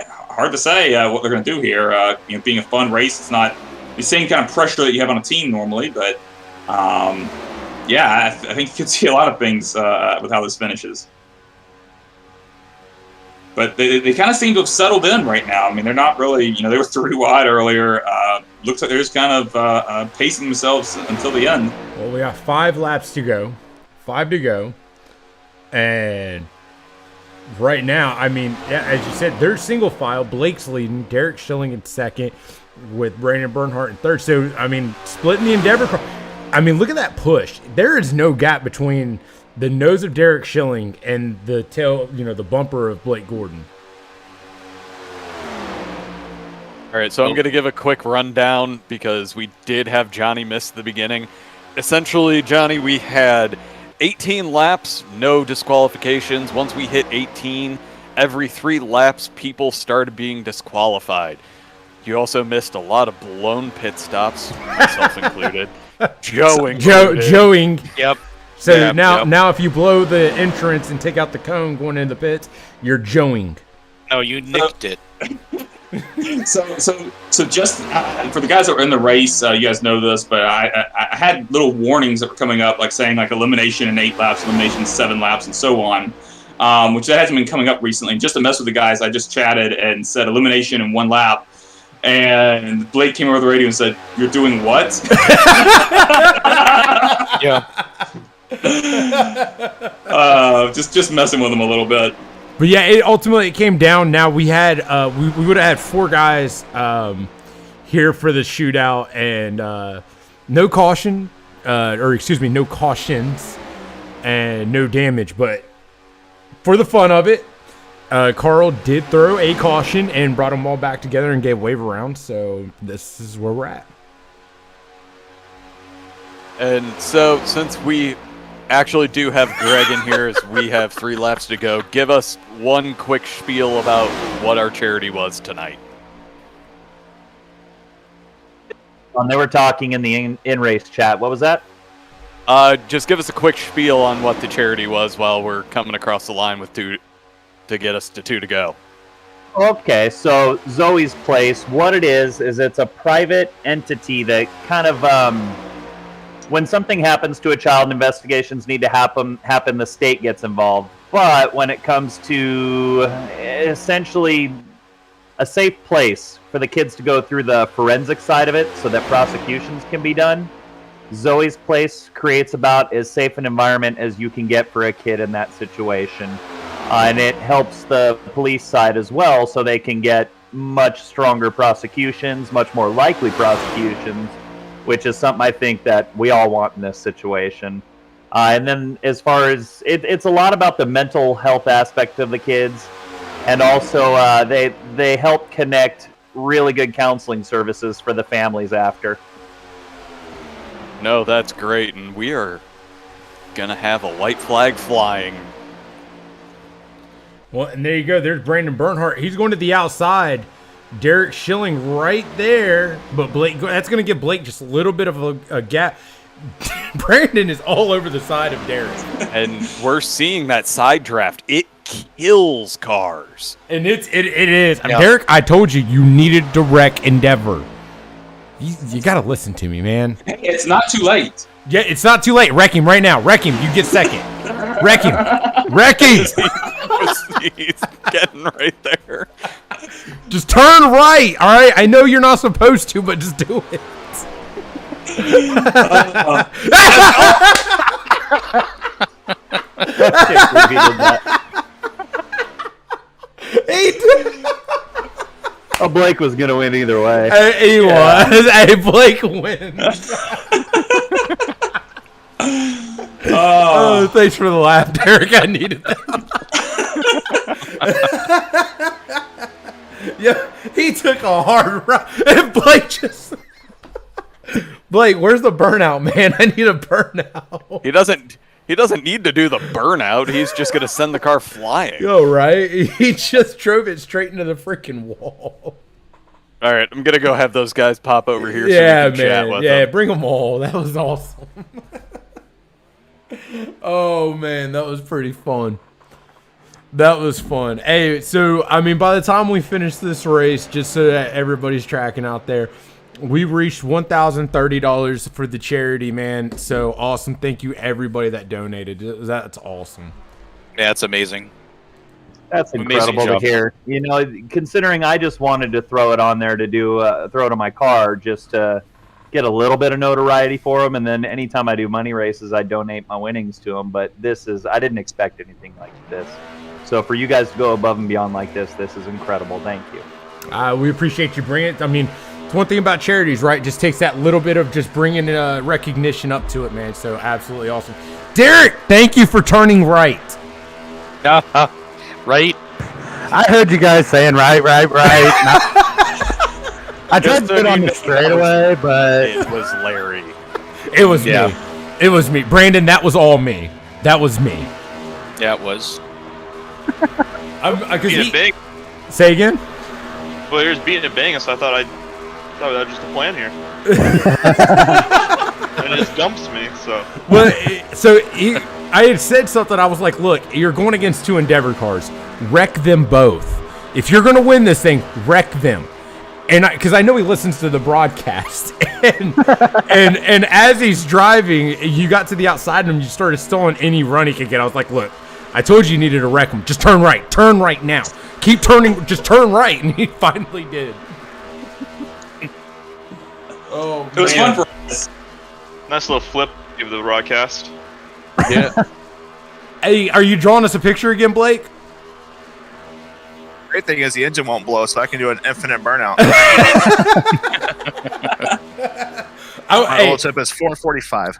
Hard to say what they're going to do here. Being a fun race, it's not the same kind of pressure that you have on a team normally. But I think you could see a lot of things with how this finishes. But they kind of seem to have settled in right now. They're not really, they were 3 wide earlier. Looks like they're just kind of pacing themselves until the end. Well, we got 5 laps to go. 5 to go. And right now, as you said, they're single file. Blake's leading. Derek Schilling in second with Brandon Bernhardt in third. So, splitting the Endeavor car. Look at that push. There is no gap between the nose of Derek Schilling and the tail, the bumper of Blake Gordon. All right, so I'm going to give a quick rundown because we did have Johnny miss the beginning. Essentially, Johnny, we had 18 laps, no disqualifications. Once we hit 18, every 3 laps, people started being disqualified. You also missed a lot of blown pit stops, myself included. Joeing. Yep. So now if you blow the entrance and take out the cone going into the pits, you're joeing. No, you nicked it. So just for the guys that were in the race, you guys know this, but I had little warnings that were coming up, saying elimination in 8 laps, elimination in 7 laps, and so on, which that hasn't been coming up recently. And just to mess with the guys, I just chatted and said elimination in 1 lap. And Blake came over the radio and said, "You're doing what?" Yeah. Just messing with him a little bit. But yeah, it ultimately came down. Now we had we would have had 4 guys here for the shootout, and no caution, no cautions, and no damage. But for the fun of it, Carl did throw a caution and brought them all back together and gave wave around. So this is where we're at. And so, since we actually do have Greg in here, as we have 3 laps to go, give us one quick spiel about what our charity was tonight. They were talking in the in-race chat. What was that? Just give us a quick spiel on what the charity was while we're coming across the line with 2 to get us to 2 to go. Okay, so Zoe's Place, what it is it's a private entity that kind of, when something happens to a child and investigations need to happen, the state gets involved. But when it comes to essentially a safe place for the kids to go through the forensic side of it so that prosecutions can be done, Zoe's Place creates about as safe an environment as you can get for a kid in that situation. And it helps the police side as well, so they can get much stronger prosecutions, much more likely prosecutions, which is something I think that we all want in this situation. And then as far as, it's a lot about the mental health aspect of the kids, and also they help connect really good counseling services for the families after. No, that's great, and we are going to have a white flag flying. Well, and there you go. There's Brandon Bernhardt. He's going to the outside. Derek Schilling right there. But Blake, that's going to give Blake just a little bit of a gap. Brandon is all over the side of Derek. And we're seeing that side draft. It kills cars. And it is. Yeah. Derek, I told you needed to wreck Endeavor. You got to listen to me, man. Hey, it's not too late. Yeah, it's not too late. Wreck him right now. Wreck him. You get second. Wreck him. Wreck him. He's getting right there. Just turn right. All right. I know you're not supposed to, but just do it. Oh, Blake was going to win either way. He was. Hey, Blake wins. Oh, thanks for the laugh, Derek. I needed that. Yeah, he took a hard run. And Blake just... Blake, where's the burnout, man? I need a burnout. He doesn't need to do the burnout. He's just going to send the car flying. Yo, right? He just drove it straight into the freaking wall. All right, I'm going to go have those guys pop over here Yeah, so we can chat man. with Yeah, them. bring them all. That was awesome. Oh, man, that was pretty fun. That was fun. Hey, so, I mean, by the time we finish this race, just so that everybody's tracking out there, we reached $1,030 for the charity, man. So awesome. Thank you, everybody that donated. That's awesome. Yeah, it's amazing. That's Amazing incredible to job. hear. You know, considering I just wanted to throw it on there to do throw it on my car just to get a little bit of notoriety for them, and then anytime I do money races, I donate my winnings to them. But I didn't expect anything like this. So for you guys to go above and beyond like this is incredible. Thank you. We appreciate you bringing it. I mean, it's one thing about charities, right? Just takes that little bit of just bringing recognition up to it, man. So absolutely awesome. Derek, thank you for turning right. Right? I heard you guys saying right. I tried to so get on you the know, straightaway, but It was Larry. It was me. It was me. Brandon, that was all me. That was me. Yeah, it was. Being a bang. Say again? Well, he was beating a bang, so I thought that was just a plan here. And it just dumps me, so. Well, I had said something. I was like, look, you're going against two Endeavor cars. Wreck them both. If you're going to win this thing, wreck them. And because I know he listens to the broadcast, and as he's driving, you got to the outside and you started stalling any run he could get. I was like, look, I told you needed to wreck him. Just turn right now. Keep turning, just turn right, and he finally did. Oh, It was Man. fun for us. Nice little flip of the broadcast. Yeah. Hey, are you drawing us a picture again, Blake? Great thing is the engine won't blow, so I can do an infinite burnout. My old tip is 445.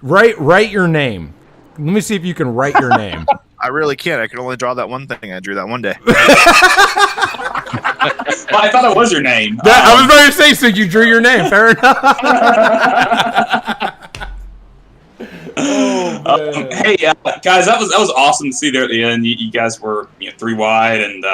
Write your name. Let me see if you can write your name. I really can't. I can only draw that one thing I drew that one day. Well, I thought it was your name. I was going to say, so you drew your name. Fair enough. Hey, guys, that was awesome to see there at the end. You guys were 3 wide and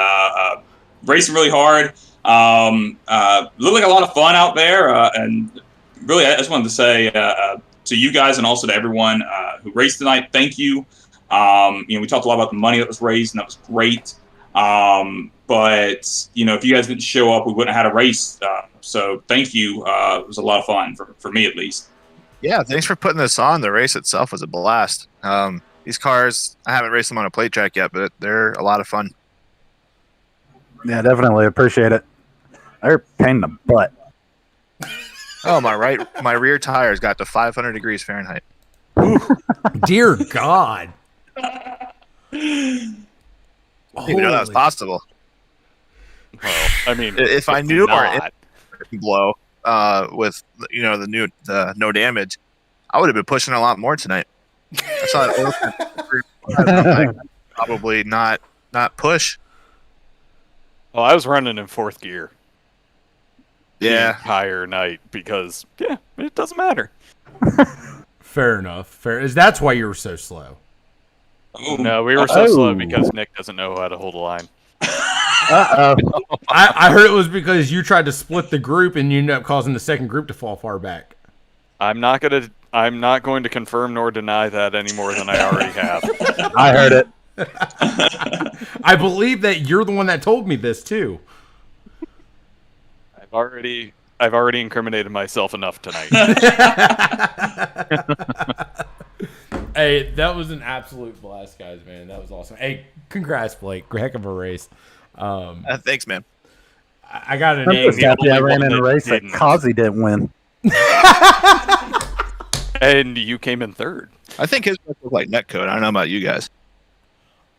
racing really hard. Looked like a lot of fun out there. And really, I just wanted to say to you guys and also to everyone who raced tonight, thank you. We talked a lot about the money that was raised, and that was great. But if you guys didn't show up, we wouldn't have had a race. So thank you. It was a lot of fun for me, at least. Yeah, thanks for putting this on. The race itself was a blast. These cars, I haven't raced them on a plate track yet, but they're a lot of fun. yeah, definitely appreciate it. They're a pain in the butt. Oh, my rear tires got to 500 degrees Fahrenheit. Dear God. Didn't even know that was possible. Well, I mean, If I it's knew our not. engine would blow with the no damage, I would have been pushing a lot more tonight. I saw it probably not push. Well, I was running in 4th gear the Yeah, entire night because, it doesn't matter. Fair enough. That's why you were so slow. No, we were so slow because Nick doesn't know how to hold a line. Uh-oh. I heard it was because you tried to split the group and you ended up causing the second group to fall far back. I'm not gonna I'm not going to confirm nor deny that any more than I already have. I heard it. I believe that you're the one that told me this too. I've already incriminated myself enough tonight. Hey, that was an absolute blast, guys, man. That was awesome. Hey, congrats, Blake. Heck of a race. Thanks, man. I got a I'm name. just happy I only ran one in a that race that didn't. Kazi didn't win. And you came in third. I think his looked like netcode. I don't know about you guys.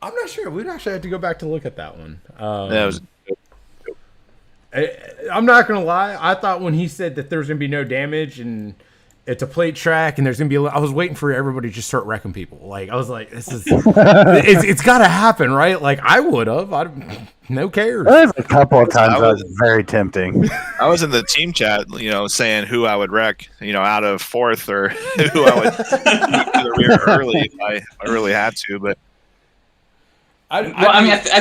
I'm not sure. We'd actually have to go back to look at that one. That was I'm not gonna lie. I thought when he said that there's gonna be no damage and it's a plate track and there's gonna be I was waiting for everybody to just start wrecking people. Like I was like, this is it's got to happen, right? Like I would have. No cares. There's a couple of times that was very tempting. I was in the team chat, saying who I would wreck, out of fourth or who I would keep to the rear early if I really had to. But I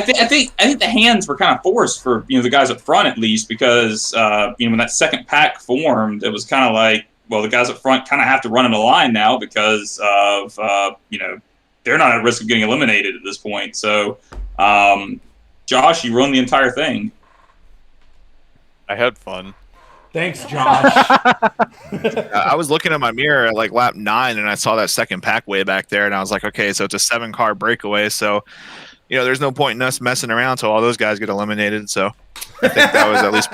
think the hands were kind of forced for the guys up front at least because when that second pack formed, it was kind of like, well, the guys up front kind of have to run in a line now because of they're not at risk of getting eliminated at this point. So, Josh, you ruined the entire thing. I had fun. Thanks, Josh. I was looking at my mirror at like lap 9 and I saw that second pack way back there and I was like, okay, so it's a 7-car breakaway. So, there's no point in us messing around until all those guys get eliminated. So I think that was at least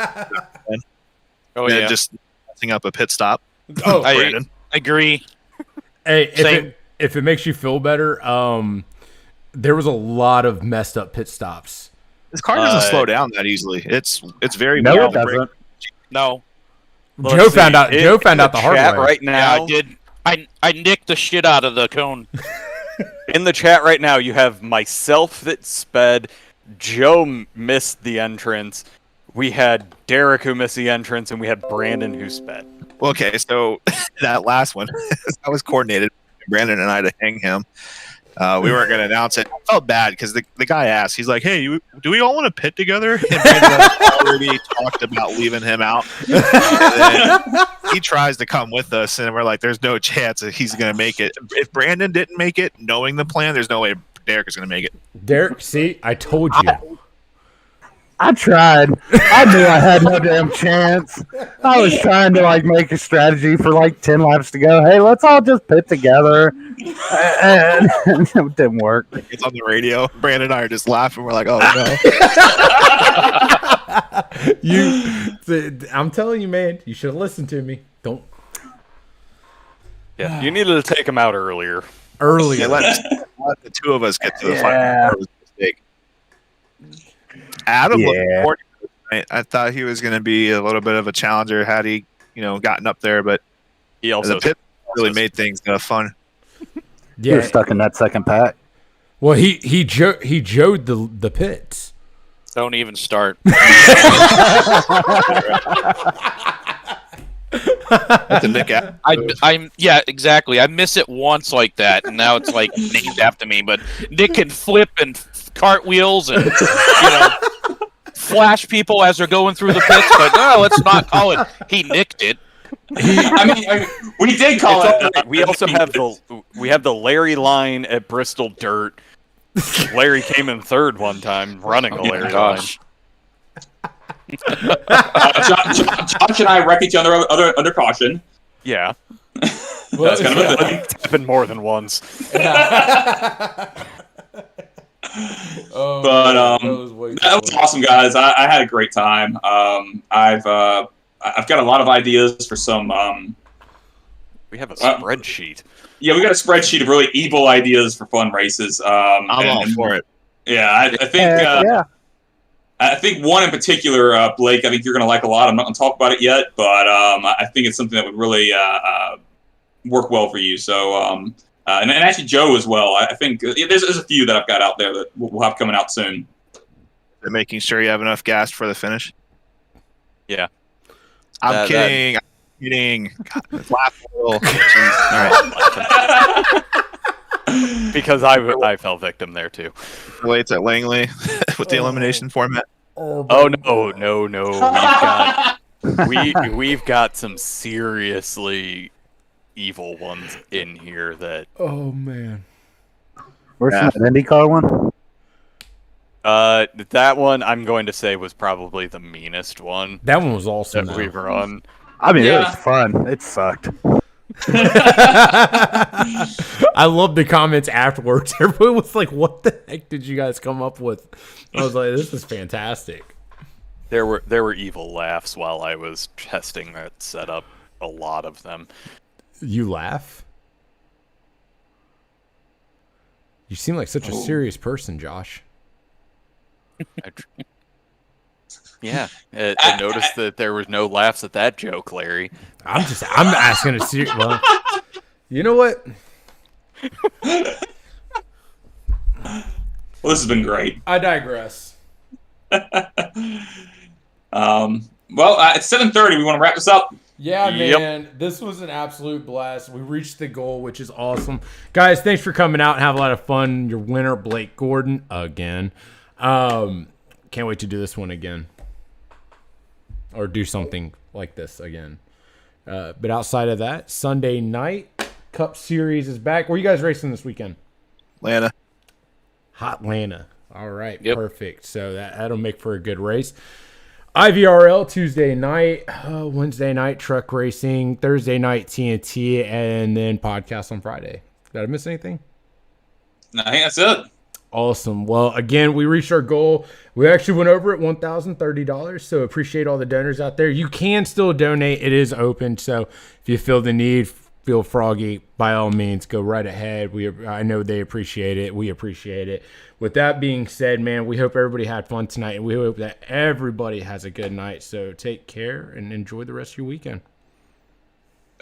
just messing up a pit stop. Oh, I agree. Hey, if it makes you feel better, there was a lot of messed up pit stops. This car doesn't slow down that easily. It's very No, well it doesn't. No. Joe found out the hard way. Right now, Yeah, I did. I nicked the shit out of the cone. in the chat right now, you have myself that sped. Joe missed the entrance. We had Derek who missed the entrance, and we had Brandon who sped. Okay, so that last one, I was coordinated, Brandon and I, to hang him. We weren't going to announce it. I felt bad because the guy asked, he's like, hey, do we all want to pit together? And Brandon already talked about leaving him out. And then he tries to come with us, and we're like, there's no chance that he's going to make it. If Brandon didn't make it, knowing the plan, there's no way Derek is going to make it. Derek, see, I told you. I tried. I knew I had no damn chance. I was trying to make a strategy for 10 laps to go. Hey, let's all just pit together. And it didn't work. It's on the radio. Brandon and I are just laughing. We're like, oh no. I'm telling you, man, you should have listened to me. Don't. Yeah, you needed to take him out earlier. Yeah, let the two of us get to the final. That was a mistake. Adam looked important tonight. I thought he was going to be a little bit of a challenger had he, gotten up there, but he also the pit really made things fun. Yeah, you're stuck in that second pack. Well, he joed the pits. Don't even start. Yeah, exactly. I miss it once like that, and now it's named after me. But Nick can flip and cartwheels and flash people as they're going through the pits. But no, let's not call it. He nicked it. We did call it. We also have the Larry line at Bristol Dirt. Larry came in third one time running a Larry line. Josh and I wreck each other under caution. Yeah. That's kind of a thing. It's happened more than once. That was awesome, guys. I had a great time. I've got a lot of ideas for some. We have a spreadsheet. Yeah, we got a spreadsheet of really evil ideas for fun races. I'm all for it. Yeah, I think one in particular, Blake, I think you're going to like a lot. I'm not going to talk about it yet, but I think it's something that would really work well for you. So, and actually Joe as well. I think there's a few that I've got out there that we'll have coming out soon. Making sure you have enough gas for the finish. Yeah. I'm kidding. I'm kidding. God, laugh a little. All right. Because I fell victim there too. Relates at Langley with the elimination format. Oh no! We've got some seriously evil ones in here that Oh man. Where's that IndyCar one? that one I'm going to say was probably the meanest one That one was awesome. that we've run. I mean, it Yeah. was fun. It sucked. I love the comments afterwards. Everyone was like, "What the heck did you guys come up with?" I was like, "This is fantastic." There were evil laughs while I was testing that setup. A lot of them. You laugh? You seem like such a serious person, Josh. Yeah, I noticed that there was no laughs at that joke, Larry. I'm asking a serious. Well, you know what? Well, this has been great. I digress. Well, it's 7:30. We want to wrap this up. Yeah, Yep. man. This was an absolute blast. We reached the goal, which is awesome. Guys, thanks for coming out and have a lot of fun. Your winner, Blake Gordon, again. Can't wait to do this one again. Or do something like this again. But outside of that, Sunday night, Cup Series is back. Where are you guys racing this weekend? Atlanta. Hotlanta. All right, Yep. perfect. So that'll make for a good race. IVRL Tuesday night, Wednesday night truck racing, Thursday night TNT, and then podcast on Friday. Did I miss anything? I think that's it. Awesome. Well, again, we reached our goal. We actually went over at $1,030, so appreciate all the donors out there. You can still donate. It is open, so if you feel the need, feel froggy, by all means, go right ahead. I know they appreciate it. We appreciate it. With that being said, man, we hope everybody had fun tonight, and we hope that everybody has a good night. So take care and enjoy the rest of your weekend.